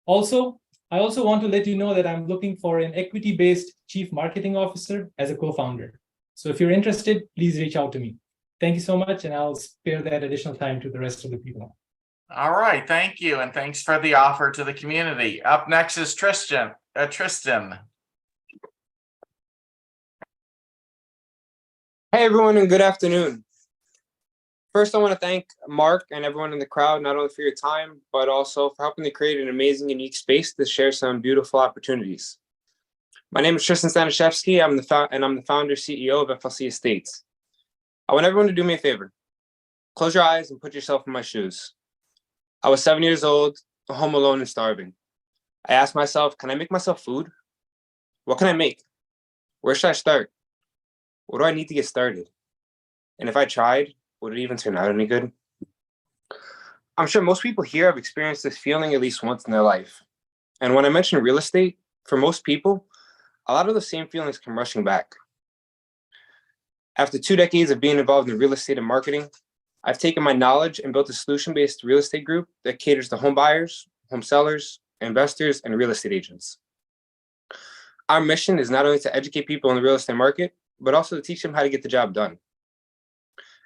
I also want to let you know that I'm looking for an equity-based chief marketing officer as a co-founder. So if you're interested, please reach out to me. Thank you so much, and I'll spare that additional time to the rest of the people. All right, thank you, and thanks for the offer to the community. Up next is Tristan. Hey everyone, and good afternoon. First, I want to thank Mark and everyone in the crowd, not only for your time, but also for helping to create an amazing, unique space to share some beautiful opportunities. My name is Tristan Stanishevsky. I'm the founder CEO of FLC Estates. I want everyone to do me a favor. Close your eyes and put yourself in my shoes. I was 7 years old, home alone and starving. I asked myself, can I make myself food? What can I make? Where should I start? What do I need to get started? And if I tried, would it even turn out any good? I'm sure most people here have experienced this feeling at least once in their life. And when I mention real estate, for most people, a lot of the same feelings come rushing back. After 2 decades of being involved in real estate and marketing, I've taken my knowledge and built a solution-based real estate group that caters to home buyers, home sellers, investors, and real estate agents. Our mission is not only to educate people in the real estate market, but also to teach them how to get the job done.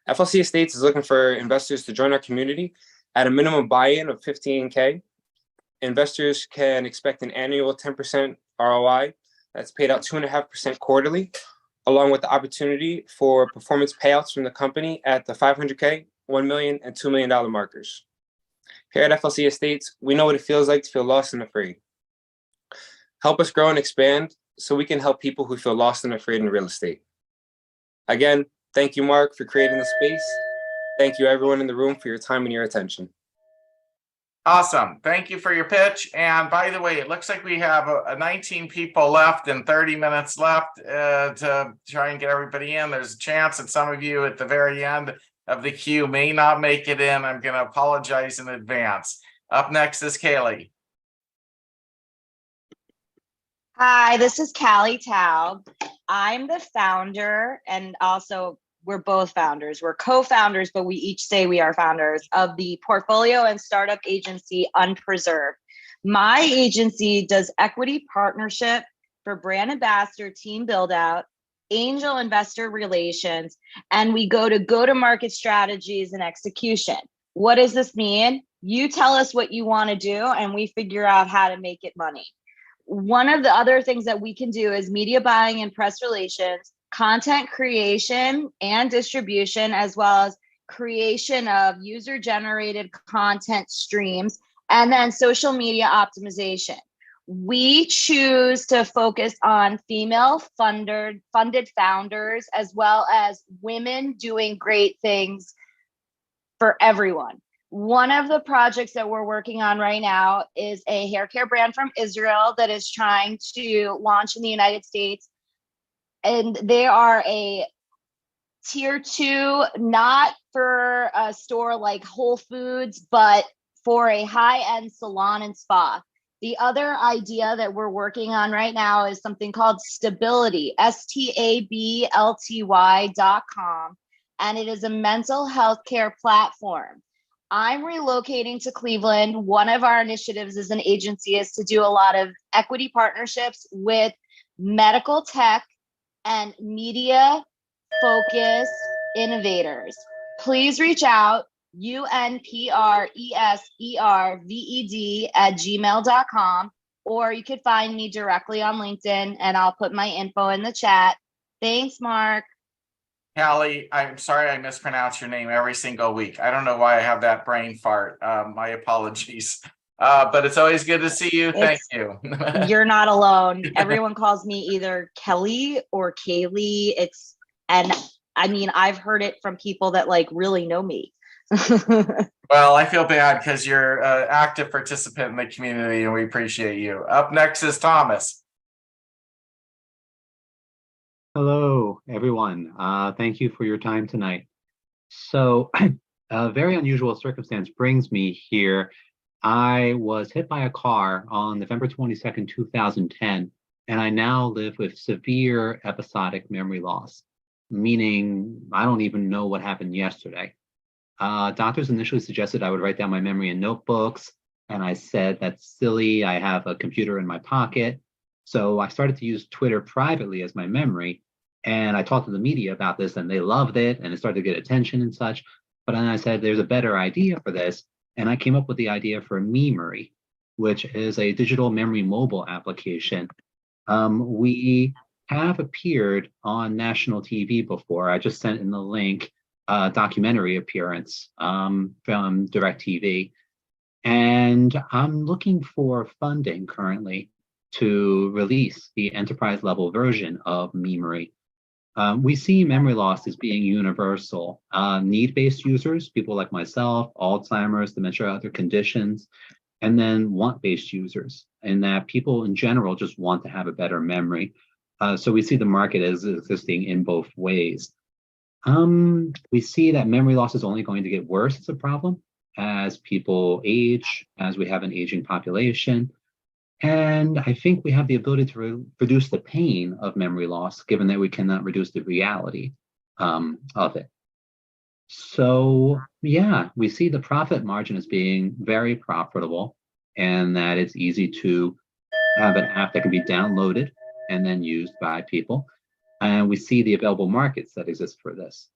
FLC Estates is looking for investors to join our community at a minimum buy-in of $15K. Investors can expect an annual 10% ROI that's paid out 2.5% quarterly, along with the opportunity for performance payouts from the company at the $500K, $1 million, and $2 million markers. Here at FLC Estates, we know what it feels like to feel lost and afraid. Help us grow and expand so we can help people who feel lost and afraid in real estate. Again, thank you, Mark, for creating the space. Thank you, everyone in the room, for your time and your attention. Awesome. Thank you for your pitch. And by the way, it looks like we have 19 people left and 30 minutes left to try and get everybody in. There's a chance that some of you at the very end of the queue may not make it in. I'm going to apologize in advance. Up next is Kaylee. Hi, this is Callie Taub. I'm the founder and also we're both founders. We're co-founders, but we each say we are founders of the portfolio and startup agency Unpreserved. My agency does equity partnership for brand ambassador, team build out, angel investor relations, and we go to market strategies and execution. What does this mean? You tell us what you want to do and we figure out how to make it money. One of the other things that we can do is media buying and press relations, content creation and distribution, as well as creation of user generated content streams, and then social media optimization. We choose to focus on female funded founders, as well as women doing great things for everyone. One of the projects that we're working on right now is a hair care brand from Israel that is trying to launch in the United States. And they are a tier 2, not for a store like Whole Foods, but for a high-end salon and spa. The other idea that we're working on right now is something called Stability, STABLTY.com, and it is a mental health care platform. I'm relocating to Cleveland. One of our initiatives as an agency is to do a lot of equity partnerships with medical tech and media focused innovators. Please reach out, unpreserved@gmail.com, or you could find me directly on LinkedIn and I'll put my info in the chat. Thanks, Mark. Callie, I'm sorry I mispronounce your name every single week. I don't know why I have that brain fart. My apologies. But it's always good to see you. Thank you. You're not alone. Everyone calls me either Kelly or Kaylee. And I mean, I've heard it from people that like really know me. Well, I feel bad because you're an active participant in the community and we appreciate you. Up next is Thomas. Hello, everyone. Thank you for your time tonight. So a very unusual circumstance brings me here. I was hit by a car on November 22nd, 2010, and I now live with severe episodic memory loss, meaning I don't even know what happened yesterday. Doctors initially suggested I would write down my memory in notebooks, and I said, that's silly. I have a computer in my pocket. So I started to use Twitter privately as my memory. And I talked to the media about this and they loved it and it started to get attention and such. But then I said, there's a better idea for this. And I came up with the idea for Memory, which is a digital memory mobile application. We have appeared on national TV before. I just sent in the link, documentary appearance from DirecTV. And I'm looking for funding currently to release the enterprise level version of Memory. We see memory loss as being universal. Need-based users, people like myself, Alzheimer's, dementia, other conditions, and then want-based users, and that people in general just want to have a better memory. So we see the market as existing in both ways. We see that memory loss is only going to get worse as a problem as people age, as we have an aging population. And I think we have the ability to reduce the pain of memory loss, given that we cannot reduce the reality of it. So yeah, we see the profit margin as being very profitable and that it's easy to have an app that can be downloaded and then used by people. And we see the available markets that exist for this.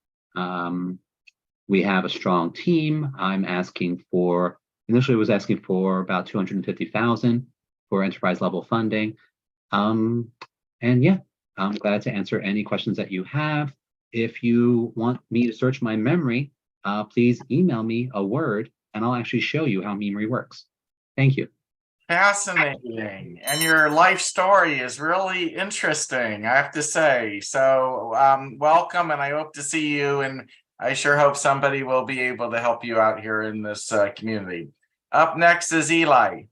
We have a strong team. Initially was asking for about 250,000 for enterprise level funding. And yeah, I'm glad to answer any questions that you have. If you want me to search my memory, please email me a word and I'll actually show you how Memory works. Thank you. Fascinating. And your life story is really interesting, I have to say. So welcome, and I hope to see you. And I sure hope somebody will be able to help you out here in this community. Up next is Eli.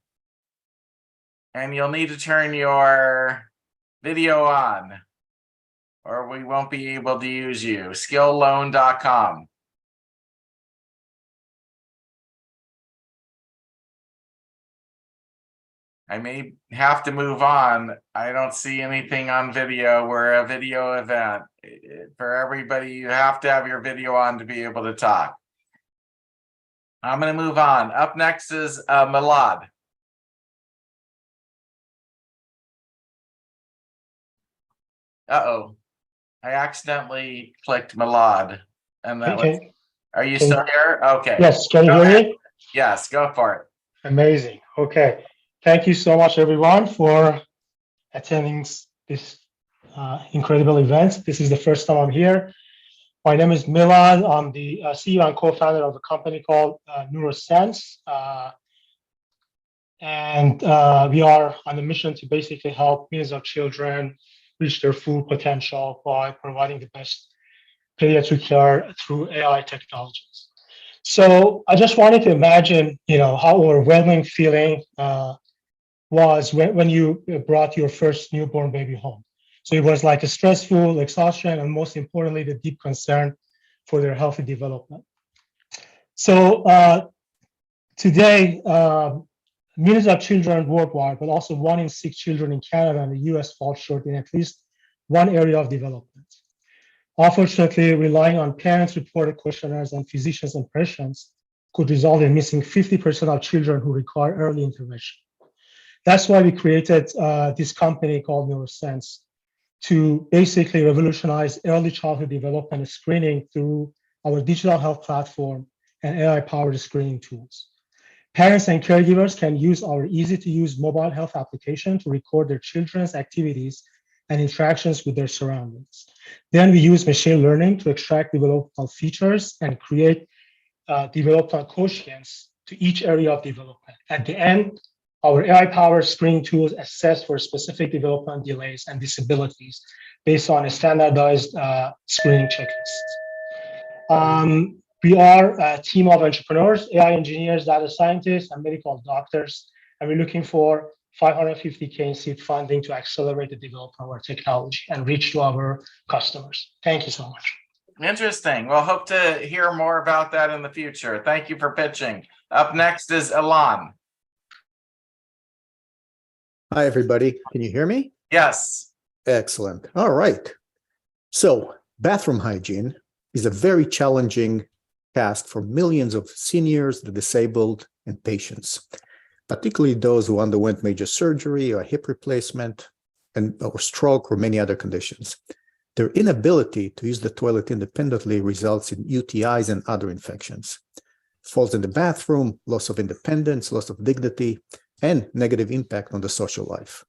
And you'll need to turn your video on or we won't be able to use you. Skillloan.com. I may have to move on. I don't see anything on video. We're a video event. For everybody, you have to have your video on to be able to talk. I'm going to move on. Up next is Milad. Uh-oh. I accidentally clicked Milad. And that was, Okay. are you Can still you- here? Okay. Yes, can you Go hear ahead. me? Yes, go for it. Amazing. Okay. Thank you so much, everyone, for attending this incredible event. This is the first time I'm here. My name is Milad. I'm the CEO and co-founder of a company called Neurosense. And we are on a mission to basically help millions of children reach their full potential by providing the best pediatric care through AI technologies. So I just wanted to imagine, how overwhelming feeling was when you brought your first newborn baby home. So it was like a stressful, exhaustion, and most importantly, the deep concern for their healthy development. So today, millions of children worldwide, but also 1 in 6 children in Canada and the US fall short in at least one area of development. Unfortunately, relying on parents-reported questionnaires and physicians' impressions could result in missing 50% of children who require early intervention. That's why we created this company called Neurosense to basically revolutionize early childhood development screening through our digital health platform and AI-powered screening tools. Parents and caregivers can use our easy-to-use mobile health application to record their children's activities and interactions with their surroundings. Then we use machine learning to extract developmental features and create developmental quotients to each area of development. At the end, our AI-powered screening tools assess for specific development delays and disabilities based on a standardized screening checklist. We are a team of entrepreneurs, AI engineers, data scientists, and medical doctors, and we're looking for $550K in seed funding to accelerate the development of our technology and reach to our customers. Thank you so much. Interesting. We'll hope to hear more about that in the future. Thank you for pitching. Up next is Ilan. Hi, everybody. Can you hear me? Yes. Excellent. All right. So bathroom hygiene is a very challenging task for millions of seniors, the disabled, and patients, particularly those who underwent major surgery or hip replacement or stroke or many other conditions. Their inability to use the toilet independently results in UTIs and other infections. Falls in the bathroom, loss of independence, loss of dignity, and negative impact on the social life.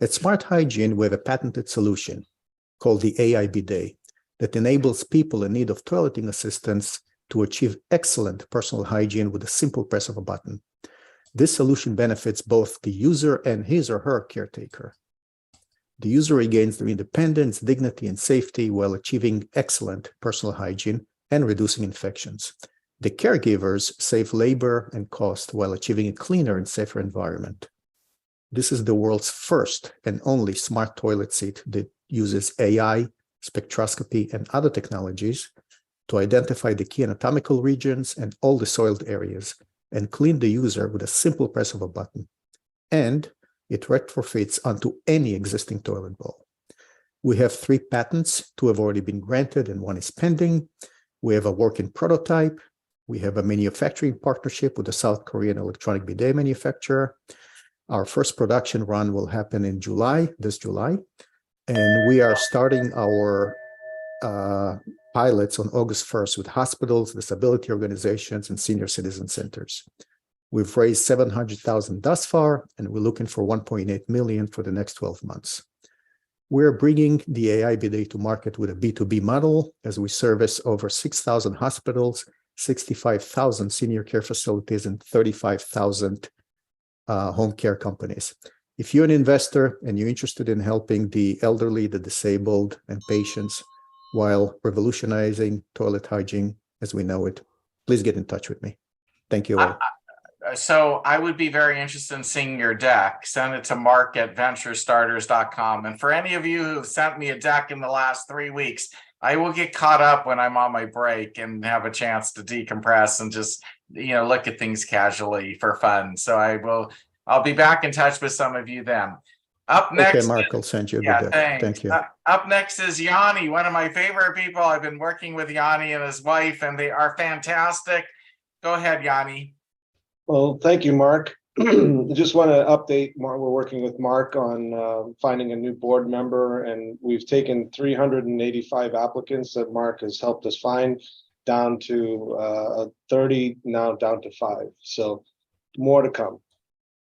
At Smart Hygiene, we have a patented solution called the AI Bidet that enables people in need of toileting assistance to achieve excellent personal hygiene with a simple press of a button. This solution benefits both the user and his or her caretaker. The user regains their independence, dignity, and safety while achieving excellent personal hygiene and reducing infections. The caregivers save labor and cost while achieving a cleaner and safer environment. This is the world's first and only smart toilet seat that uses AI, spectroscopy, and other technologies to identify the key anatomical regions and all the soiled areas and clean the user with a simple press of a button. And it retrofits onto any existing toilet bowl. We have 3 patents, 2 have already been granted and 1 is pending. We have a working prototype. We have a manufacturing partnership with a South Korean electronic bidet manufacturer. Our first production run will happen in this July. And we are starting our pilots on August 1st with hospitals, disability organizations, and senior citizen centers. We've raised $700,000 thus far, and we're looking for $1.8 million for the next 12 months. We're bringing the AI bidet to market with a B2B model as we service over 6,000 hospitals, 65,000 senior care facilities, and 35,000 home care companies. If you're an investor and you're interested in helping the elderly, the disabled, and patients while revolutionizing toilet hygiene as we know it, please get in touch with me. Thank you all. So I would be very interested in seeing your deck. Send it to mark@venturestarters.com. And for any of you who've sent me a deck in the last 3 weeks, I will get caught up when I'm on my break and have a chance to decompress and just, look at things casually for fun. So I'll be back in touch with some of you then. Up Okay, next. Mark, I'll send you a Yeah, good day. thanks. Thank you. Up next is Yanni, one of my favorite people. I've been working with Yanni and his wife, and they are fantastic. Go ahead, Yanni. Well, thank you, Mark. I just want to update, Mark, we're working with Mark on finding a new board member, and we've taken 385 applicants that Mark has helped us find down to 30, now down to 5. So more to come.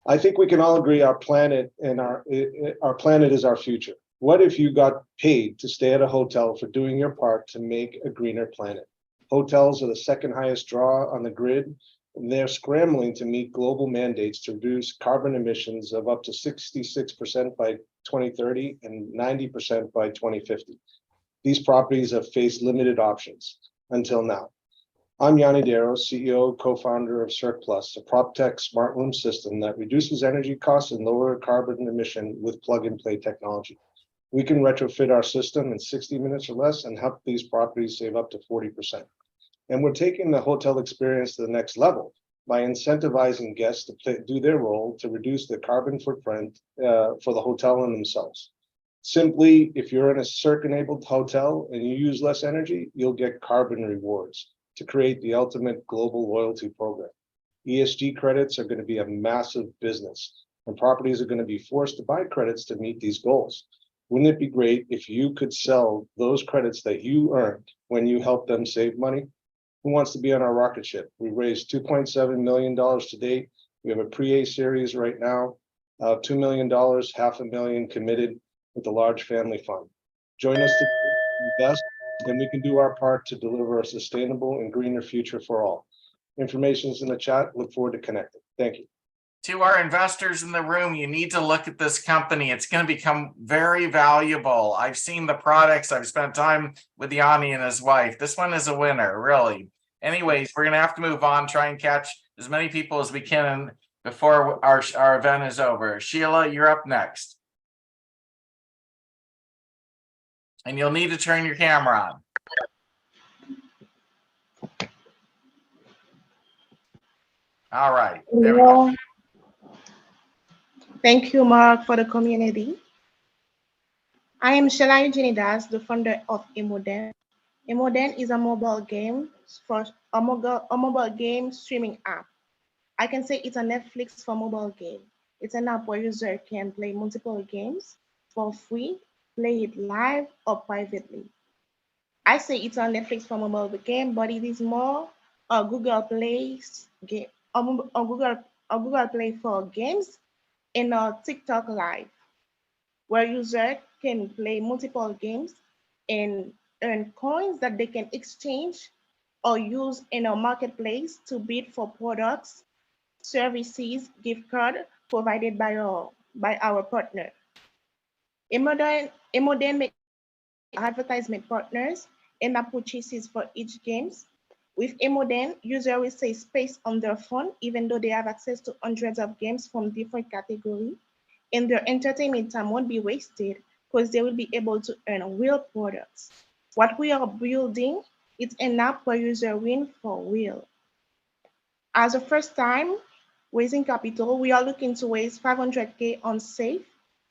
I think we can all agree our planet and our planet is our future. What if you got paid to stay at a hotel for doing your part to make a greener planet? Hotels are the second highest draw on the grid, and they're scrambling to meet global mandates to reduce carbon emissions of up to 66% by 2030 and 90% by 2050. These properties have faced limited options until now. I'm Yanni Darrow, CEO, co-founder of CircPlus, a PropTech smart room system that reduces energy costs and lower carbon emission with plug-and-play technology. We can retrofit our system in 60 minutes or less and help these properties save up to 40%. And we're taking the hotel experience to the next level by incentivizing guests to do their role to reduce the carbon footprint for the hotel and themselves. Simply, if you're in a Circ-enabled hotel and you use less energy, you'll get carbon rewards to create the ultimate global loyalty program. ESG credits are going to be a massive business, and properties are going to be forced to buy credits to meet these goals. Wouldn't it be great if you could sell those credits that you earned when you help them save money? Who wants to be on our rocket ship? We raised $2.7 million to date. We have a pre-A series right now, $2 million, $500,000 committed with a large family fund. Join us to invest, and we can do our part to deliver a sustainable and greener future for all. Information is in the chat. Look forward to connecting. Thank you. To our investors in the room, you need to look at this company. It's going to become very valuable. I've seen the products. I've spent time with Yanni and his wife. This one is a winner, really. Anyways, we're going to have to move on, try and catch as many people as we can before our event is over. Sheila, you're up next. And you'll need to turn your camera on. All right. There we go. Thank you, Mark, for the community. I am Sheila Eugenidas, the founder of Emoden. Emoden is a mobile game streaming app. I can say it's a Netflix for mobile game. It's an app where users can play multiple games for free, play it live or privately. I say it's a Netflix for mobile game, but it is more a Google Play game, a Google Play for games, and a TikTok Live, where users can play multiple games and earn coins that they can exchange or use in a marketplace to bid for products, services, gift card provided by our partner. Emoden makes advertisement partners and app purchases for each games. With Emoden, users will save space on their phone, even though they have access to hundreds of games from different categories, and their entertainment time won't be wasted because they will be able to earn real products. What we are building is an app where users win for real. As a first time raising capital, we are looking to raise $500K on SAFE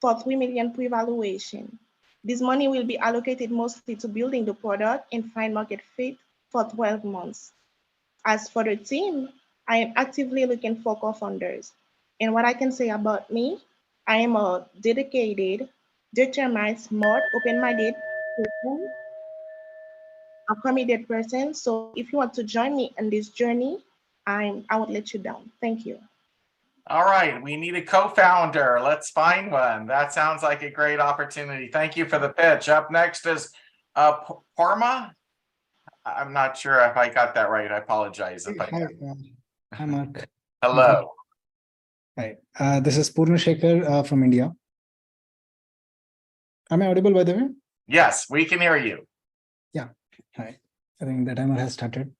for $3 million pre-valuation. This money will be allocated mostly to building the product and find market fit for 12 months. As for the team, I am actively looking for co-founders. And what I can say about me, I am a dedicated, determined, smart, open-minded person, a committed person. So if you want to join me in this journey, I won't let you down. Thank you. All right, we need a co-founder. Let's find one. That sounds like a great opportunity. Thank you for the pitch. Up next is Parma. I'm not sure if I got that right. I apologize if I Hi, hi, Mark. Hello. Hi, this is Purna Shekhar from India. Am I audible, by the way? Yes, we can hear you. Yeah, hi. I think the timer has started.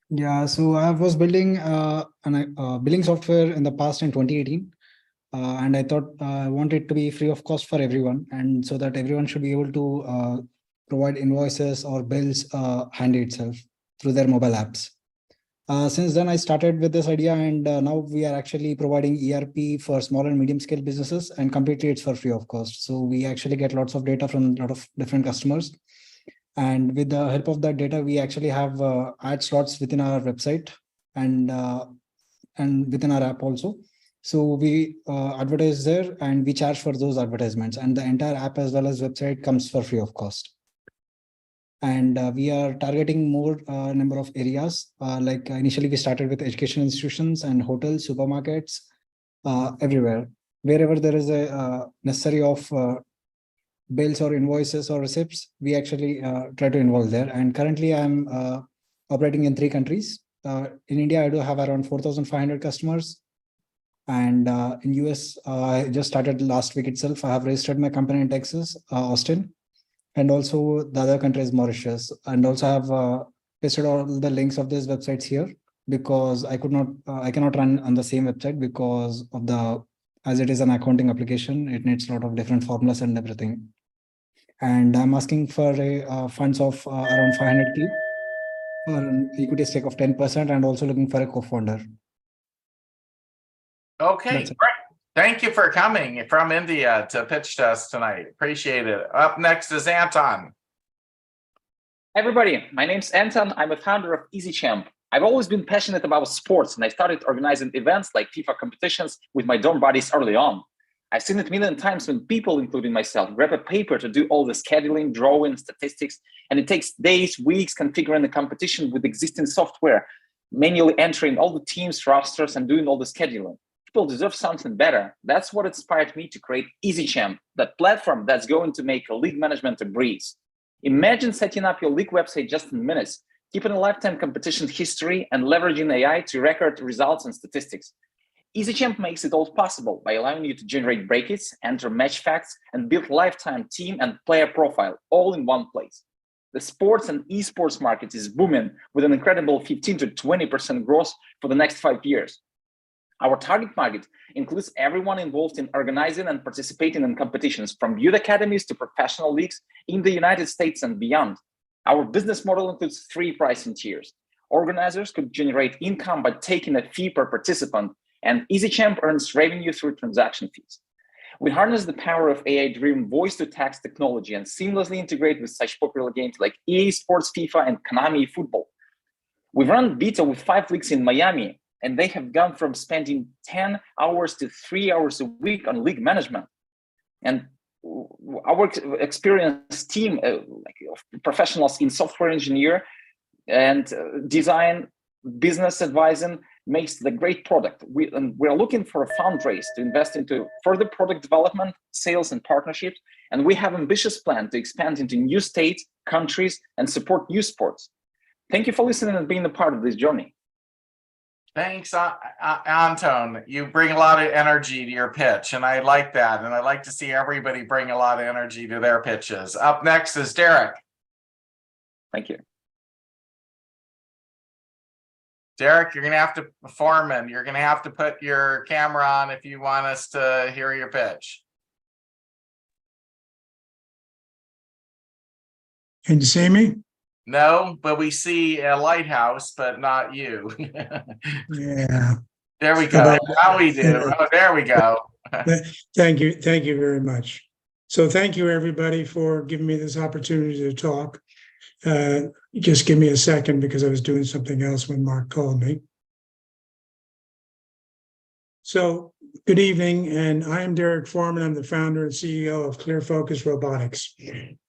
Yeah, so I was building billing software in the past in 2018. And I thought I want it to be free of cost for everyone, and so that everyone should be able to provide invoices or bills handy itself through their mobile apps. Since then, I started with this idea, and now we are actually providing ERP for small and medium scale businesses, and completely it's for free of cost. So we actually get lots of data from a lot of different customers. And with the help of that data, we actually have ad slots within our website and within our app also. So we advertise there and we charge for those advertisements, and the entire app as well as website comes for free of cost. And we are targeting more number of areas. Like initially we started with education institutions and hotels, supermarkets, everywhere. Wherever there is a necessary of bills or invoices or receipts, we actually try to involve there. And currently I'm operating in 3 countries. In India, I do have around 4,500 customers. And in US, I just started last week itself. I have registered my company in Texas, Austin. And also the other country is Mauritius. And also have pasted all the links of these websites here, because I cannot run on the same website because of as it is an accounting application, it needs a lot of different formulas and everything. And I'm asking for a funds of around 500K for an equity stake of 10%, and also looking for a co-founder. Okay, great. Thank you for coming from India to pitch to us tonight. Appreciate it. Up next is Anton. Everybody, my name's Anton. I'm a founder of EasyChamp. I've always been passionate about sports, and I started organizing events like FIFA competitions with my dorm buddies early on. I've seen it a million times when people, including myself, grab a paper to do all the scheduling, drawing, statistics, and it takes days, weeks configuring the competition with existing software, manually entering all the teams, rosters, and doing all the scheduling. People deserve something better. That's what inspired me to create EasyChamp, that platform that's going to make league management a breeze. Imagine setting up your league website just in minutes, keeping a lifetime competition history, and leveraging AI to record results and statistics. EasyChamp makes it all possible by allowing you to generate breakits, enter match facts, and build lifetime team and player profile all in one place. The sports and esports market is booming with an incredible 15 to 20% growth for the next 5 years. Our target market includes everyone involved in organizing and participating in competitions, from youth academies to professional leagues in the United States and beyond. Our business model includes 3 pricing tiers. Organizers could generate income by taking a fee per participant, and EasyChamp earns revenue through transaction fees. We harness the power of AI-driven voice-to-text technology and seamlessly integrate with such popular games like EA Sports, FIFA, and Konami Football. We've run beta with 5 leagues in Miami, and they have gone from spending 10 hours to 3 hours a week on league management. And our experienced team of professionals in software engineer and design, business advising makes the great product. We're looking for a fundraise to invest into further product development, sales, and partnerships. And we have an ambitious plan to expand into new states, countries, and support new sports. Thank you for listening and being a part of this journey. Thanks, Anton. You bring a lot of energy to your pitch, and I like that. And I like to see everybody bring a lot of energy to their pitches. Up next is Derek. Thank you. Derek, you're going to have to perform, and you're going to have to put your camera on if you want us to hear your pitch. Can you see me? No, but we see a lighthouse, but not you. Yeah. There we go. Now we do. Oh, there we go. Thank you. Thank you very much. So thank you, everybody, for giving me this opportunity to talk. Just give me a second because I was doing something else when Mark called me. So good evening, and I am Derek Foreman. I'm the founder and CEO of ClearFocus Robotics.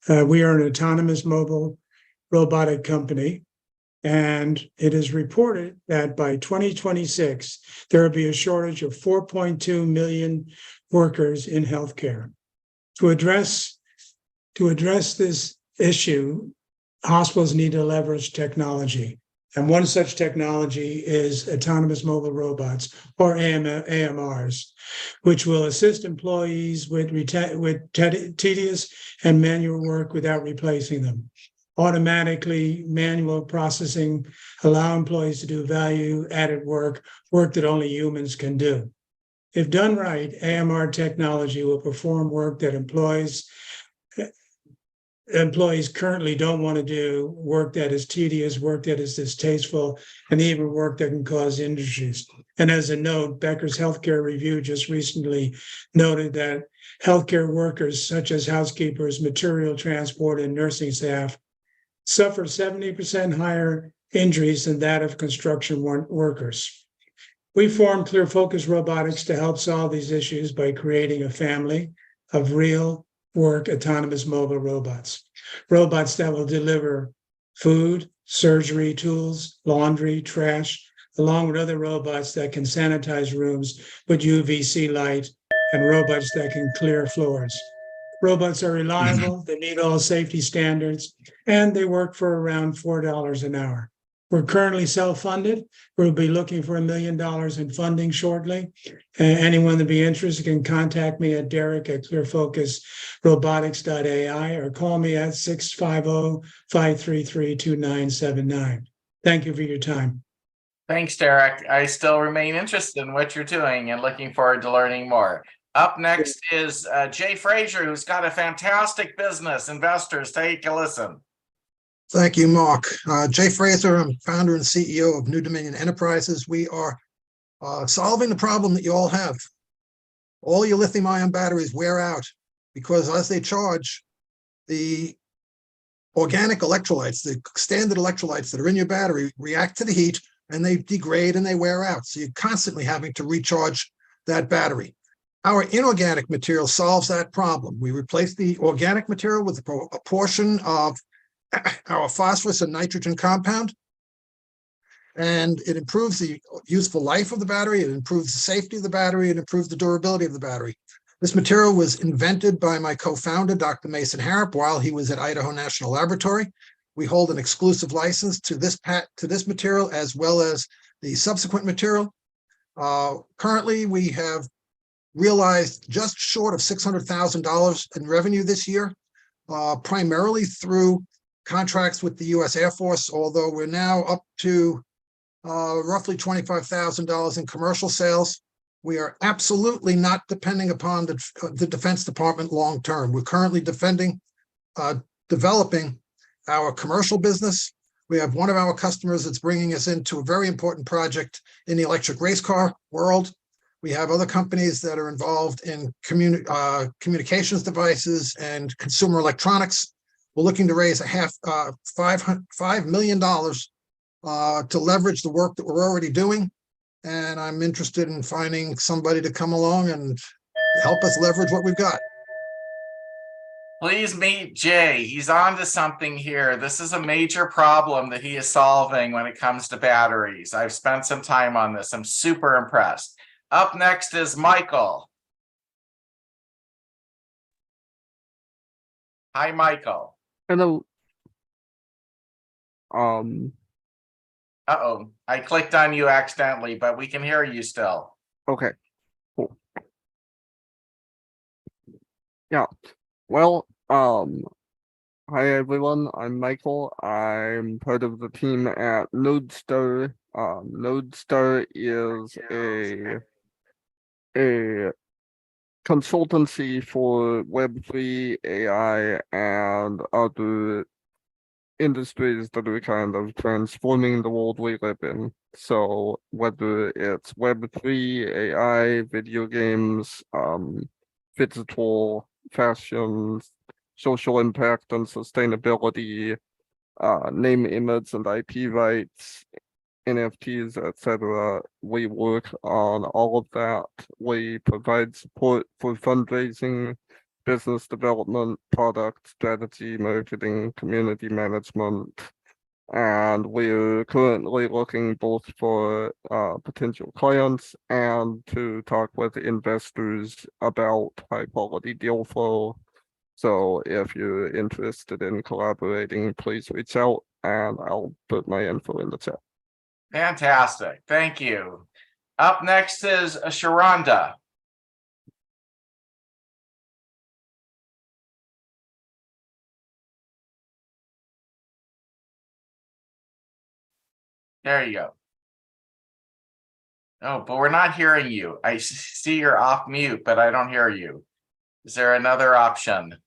We are an autonomous mobile robotic company, and it is reported that by 2026, there will be a shortage of 4.2 million workers in healthcare. To address this issue, hospitals need to leverage technology. And one such technology is autonomous mobile robots, or AMRs, which will assist employees with tedious and manual work without replacing them. Automatically manual processing allow employees to do value-added work that only humans can do. If done right, AMR technology will perform work that employees employees currently don't want to do work that is tedious, work that is distasteful, and even work that can cause injuries. And as a note, Becker's Healthcare Review just recently noted that healthcare workers such as housekeepers, material transport, and nursing staff suffer 70% higher injuries than that of construction workers. We formed Clear Focus Robotics to help solve these issues by creating a family of real work autonomous mobile robots that will deliver food, surgery tools, laundry, trash, along with other robots that can sanitize rooms with UVC light and robots that can clear floors. Robots are reliable, they meet all safety standards, and they work for around $4 an hour. We're currently self-funded. We'll be looking for $1 million in funding shortly. Anyone that be interested can contact me at derek@clearfocusrobotics.ai or call me at 650-533-2979. Thank you for your time. Thanks, Derek. I still remain interested in what you're doing and looking forward to learning more. Up next is Jay Frazier, who's got a fantastic business. Investors, take a listen. Thank you, Mark. Jay Fraser, I'm founder and CEO of New Dominion Enterprises. We are solving the problem that you all have. All your lithium-ion batteries wear out because as they charge, the organic electrolytes, the standard electrolytes that are in your battery react to the heat and they degrade and they wear out. So you're constantly having to recharge that battery. Our inorganic material solves that problem. We replace the organic material with a portion of our phosphorus and nitrogen compound, and it improves the useful life of the battery, it improves the safety of the battery, it improves the durability of the battery. This material was invented by my co-founder, Dr. Mason Harrop, while he was at Idaho National Laboratory. We hold an exclusive license to this material as well as the subsequent material. Currently, we have realized just short of $600,000 in revenue this year, primarily through contracts with the U.S. Air Force, although we're now up to roughly $25,000 in commercial sales. We are absolutely not depending upon the Defense Department long term. We're currently developing our commercial business. We have one of our customers that's bringing us into a very important project in the electric race car world. We have other companies that are involved in communications devices and consumer electronics. We're looking to raise $5 million to leverage the work that we're already doing. And I'm interested in finding somebody to come along and help us leverage what we've got. Please meet Jay. He's on to something here. This is a major problem that he is solving when it comes to batteries. I've spent some time on this. I'm super impressed. Up next is Michael. Hi, Michael. Hello. Uh-oh, I clicked on you accidentally, but we can hear you still. Okay, cool. Yeah, well, hi everyone, I'm Michael. I'm part of the team at Lodestar. Lodestar is a consultancy for Web3, AI, and other industries that are kind of transforming the world we live in. So whether it's Web3, AI, video games, digital fashion, social impact and sustainability, name, image, and IP rights, NFTs, etc. We work on all of that. We provide support for fundraising, business development, product strategy, marketing, community management, and we're currently looking both for potential clients and to talk with investors about high quality deal flow. So if you're interested in collaborating, please reach out and I'll put my info in the chat. Fantastic. Thank you. Up next is Sharonda. There you go. Oh, but we're not hearing you. I see you're off mute, but I don't hear you. Is there another option?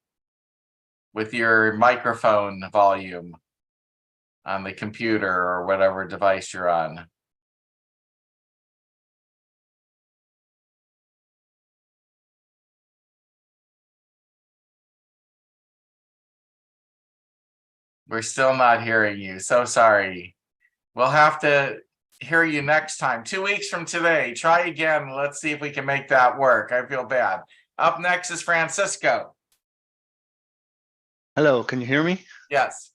with your microphone volume on the computer or whatever device you're on. We're still not hearing you. So sorry. We'll have to hear you next time. 2 weeks from today. Try again. Let's see if we can make that work. I feel bad. Up next is Francisco. Hello, can you hear me? Yes.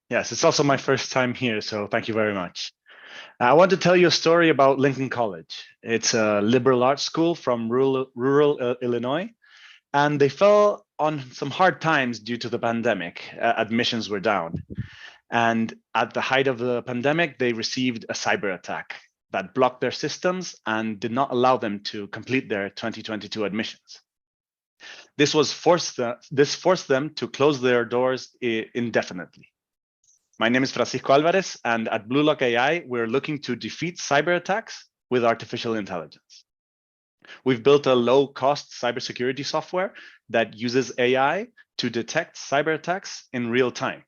Yes, it's also my first time here, so thank you very much. I want to tell you a story about Lincoln College. It's a liberal arts school from rural Illinois, and they fell on some hard times due to the pandemic. Admissions were down. And at the height of the pandemic, they received a cyber attack that blocked their systems and did not allow them to complete their 2022 admissions. This forced them to close their doors indefinitely. My name is Francisco Alvarez, and at Blue Lock AI, we're looking to defeat cyber attacks with artificial intelligence. We've built a low-cost cybersecurity software that uses AI to detect cyber attacks in real time.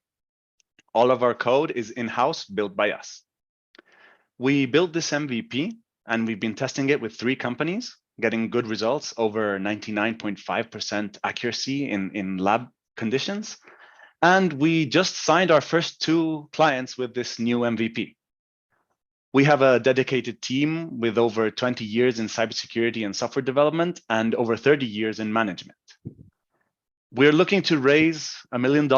All of our code is in-house, built by us. We built this MVP, and we've been testing it with 3 companies, getting good results, over 99.5% accuracy in lab conditions. And we just signed our first 2 clients with this new MVP. We have a dedicated team with over 20 years in cybersecurity and software development and over 30 years in management. We're looking to raise $1 million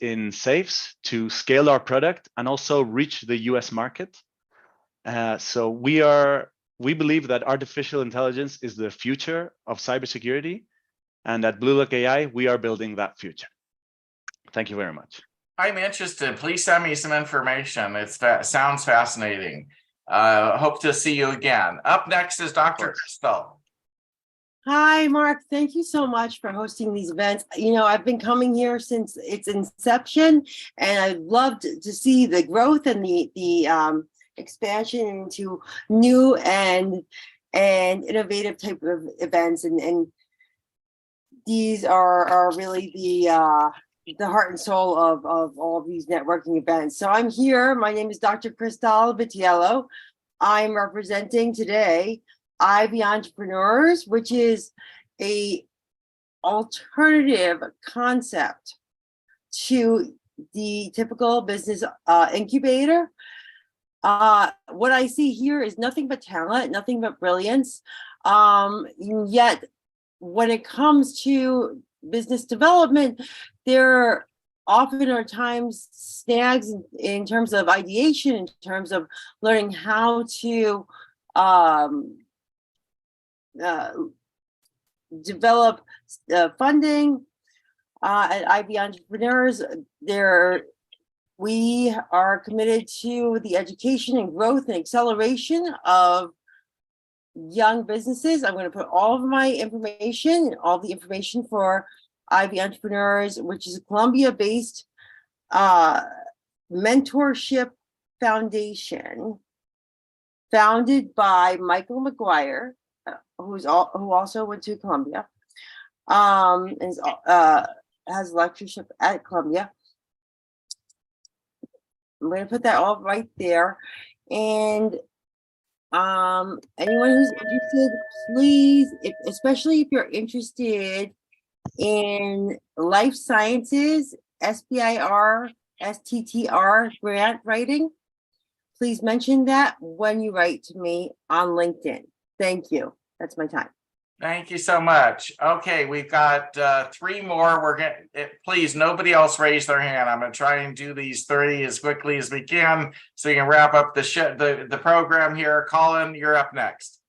in safes to scale our product and also reach the US market. So we believe that artificial intelligence is the future of cybersecurity. And at Blue Lock AI, we are building that future. Thank you very much. I'm interested. Please send me some information. It sounds fascinating. Hope to see you again. Up next is Dr. Crystal. Hi, Mark. Thank you so much for hosting these events. You know, I've been coming here since its inception, and I've loved to see the growth and the expansion into new and innovative type of events. And these are really the heart and soul of all of these networking events. So I'm here. My name is Dr. Cristal Vitiello. I'm representing today Ivy Entrepreneurs, which is a alternative concept to the typical business incubator. What I see here is nothing but talent, nothing but brilliance. Yet when it comes to business development, there often are times snags in terms of ideation, in terms of learning how to develop funding. At IB Entrepreneurs, we are committed to the education and growth and acceleration of young businesses. I'm going to put all of my information, all the information for IB Entrepreneurs, which is a Columbia-based mentorship foundation founded by Michael McGuire, who also went to Columbia, and has lectureship at Columbia. I'm going to put that all right there. And anyone who's interested, please, especially if you're interested in life sciences, SBIR, STTR grant writing, please mention that when you write to me on LinkedIn. Thank you. That's my time. Thank you so much. Okay, we've got 3 more. We're getting, please, nobody else raise their hand. I'm going to try and do these 3 as quickly as we can so we can wrap up the program here. Colin, you're up next.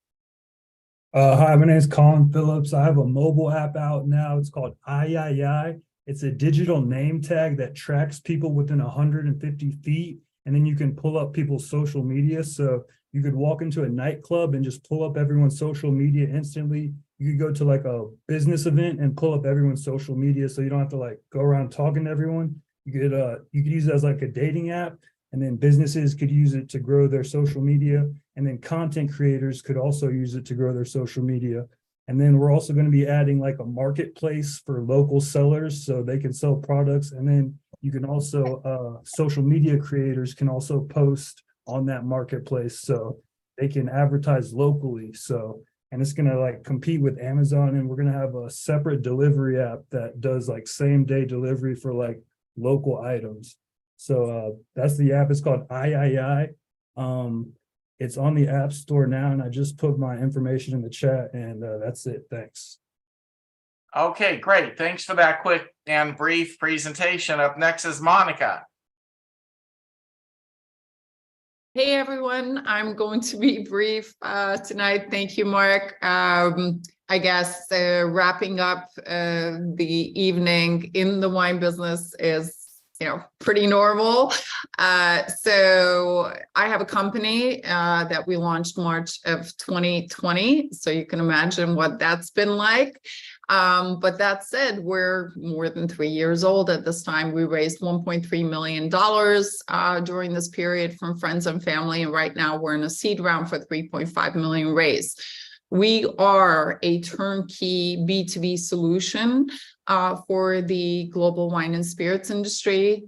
Hi, my name is Colin Phillips. I have a mobile app out now. It's called I. It's a digital name tag that tracks people within 150 feet, and then you can pull up people's social media. So you could walk into a nightclub and just pull up everyone's social media instantly. You could go to like a business event and pull up everyone's social media, so you don't have to like go around talking to everyone. You could use it as like a dating app, and then businesses could use it to grow their social media, and then content creators could also use it to grow their social media. And then we're also going to be adding like a marketplace for local sellers so they can sell products. And then you can also, social media creators can also post on that marketplace so they can advertise locally. So, and it's going to like compete with Amazon, and we're going to have a separate delivery app that does like same day delivery for like local items. So that's the app. It's called III. It's on the App Store now, and I just put my information in the chat, and that's it. Thanks. Okay, great. Thanks for that quick and brief presentation. Up next is Monica. Hey everyone, I'm going to be brief tonight. Thank you, Mark. I guess wrapping up the evening in the wine business is, pretty normal. So I have a company that we launched March of 2020. So you can imagine what that's been like. But that said, we're more than 3 years old at this time. We raised $1.3 million during this period from friends and family. And right now we're in a seed round for $3.5 million raised. We are a turnkey B2B solution for the global wine and spirits industry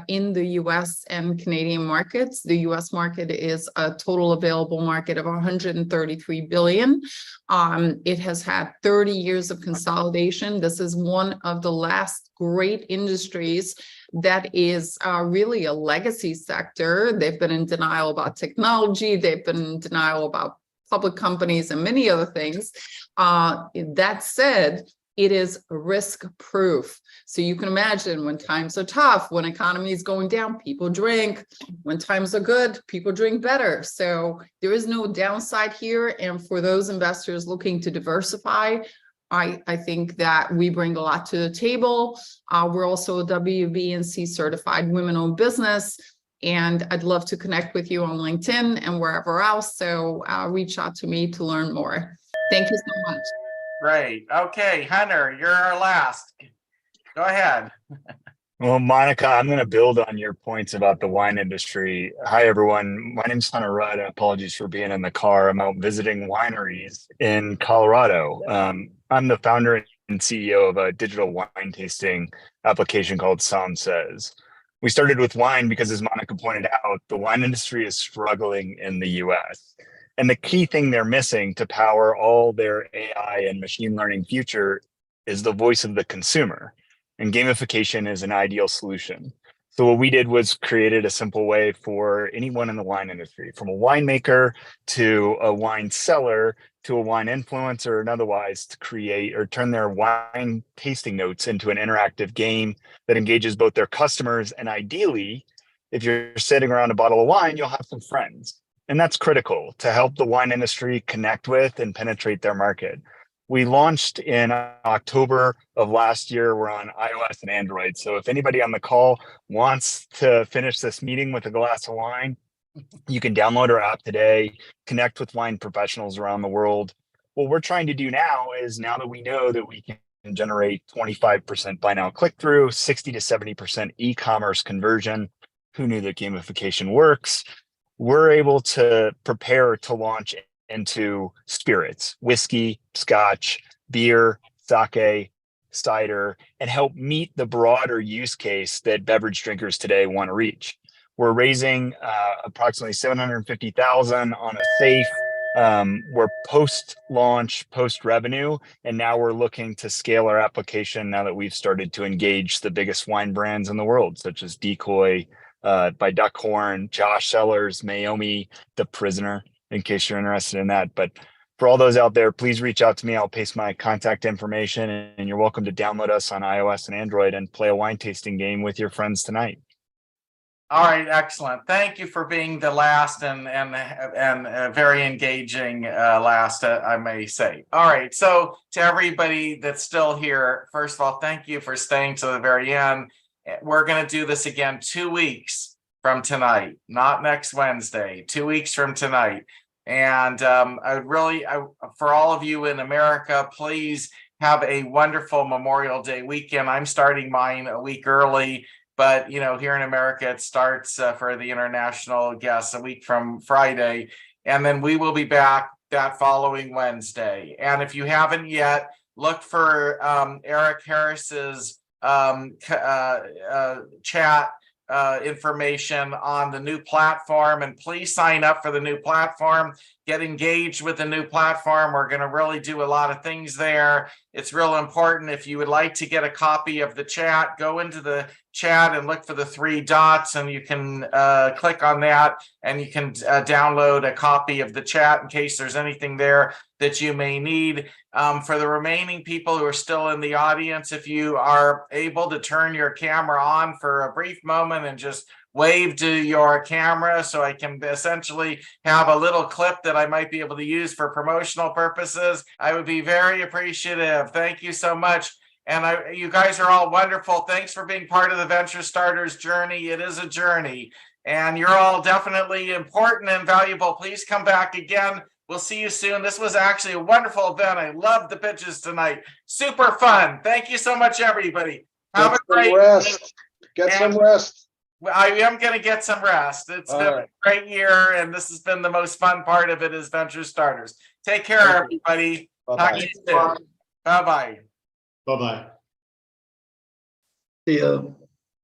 in the US and Canadian markets. The US market is a total available market of 133 billion. It has had 30 years of consolidation. This is one of the last great industries that is really a legacy sector. They've been in denial about technology. They've been in denial about public companies and many other things. That said, it is risk proof. So you can imagine when times are tough, when economy is going down, people drink. When times are good, people drink better. So there is no downside here. And for those investors looking to diversify, I think that we bring a lot to the table. We're also a WBNC certified women-owned business. And I'd love to connect with you on LinkedIn and wherever else. So reach out to me to learn more. Thank you so much. Great. Okay, Hunter, you're our last. Go ahead. Well, Monica, I'm going to build on your points about the wine industry. Hi, everyone. My name's Hunter Rudd. Apologies for being in the car. I'm out visiting wineries in Colorado. I'm the founder and CEO of a digital wine tasting application called Som Says. We started with wine because, as Monica pointed out, the wine industry is struggling in the US. And the key thing they're missing to power all their AI and machine learning future is the voice of the consumer. And gamification is an ideal solution. So what we did was created a simple way for anyone in the wine industry, from a winemaker to a wine seller to a wine influencer and otherwise, to create or turn their wine tasting notes into an interactive game that engages both their customers and ideally, if you're sitting around a bottle of wine, you'll have some friends. And that's critical to help the wine industry connect with and penetrate their market. We launched in October of last year. We're on iOS and Android. So if anybody on the call wants to finish this meeting with a glass of wine, you can download our app today, connect with wine professionals around the world. What we're trying to do now is, now that we know that we can generate 25% buy now click through, 60 to 70% e-commerce conversion, who knew that gamification works? We're able to prepare to launch into spirits, whiskey, scotch, beer, sake, cider, and help meet the broader use case that beverage drinkers today want to reach. We're raising approximately $750,000 on a safe. We're post-launch, post-revenue, and now we're looking to scale our application now that we've started to engage the biggest wine brands in the world, such as Decoy by Duckhorn, Josh Cellars, Meiomi, The Prisoner, in case you're interested in that. But for all those out there, please reach out to me. I'll paste my contact information, and you're welcome to download us on iOS and Android and play a wine tasting game with your friends tonight. All right, excellent. Thank you for being the last and very engaging last, I may say. All right, so to everybody that's still here, first of all, thank you for staying to the very end. We're going to do this again 2 weeks from tonight, not next Wednesday, 2 weeks from tonight. And for all of you in America, please have a wonderful Memorial Day weekend. I'm starting mine a week early, but here in America, it starts for the international guests a week from Friday. And then we will be back that following Wednesday. And if you haven't yet, look for Eric Harris's chat information on the new platform, and please sign up for the new platform. Get engaged with the new platform. We're going to really do a lot of things there. It's real important. If you would like to get a copy of the chat, go into the chat and look for the 3 dots, and you can click on that, and you can download a copy of the chat in case there's anything there that you may need. For the remaining people who are still in the audience, if you are able to turn your camera on for a brief moment and just wave to your camera so I can essentially have a little clip that I might be able to use for promotional purposes, I would be very appreciative. Thank you so much. And you guys are all wonderful. Thanks for being part of the Venture Starters journey. It is a journey, and you're all definitely important and valuable. Please come back again. We'll see you soon. This was actually a wonderful event. I loved the pitches tonight. Super fun. Thank you so much, everybody. Have a great rest. Get some rest. I am going to get some rest. It's been a great year, and this has been the most fun part of it is Venture Starters. Take care, everybody. Talk to you soon. Bye-bye. Bye-bye. See ya.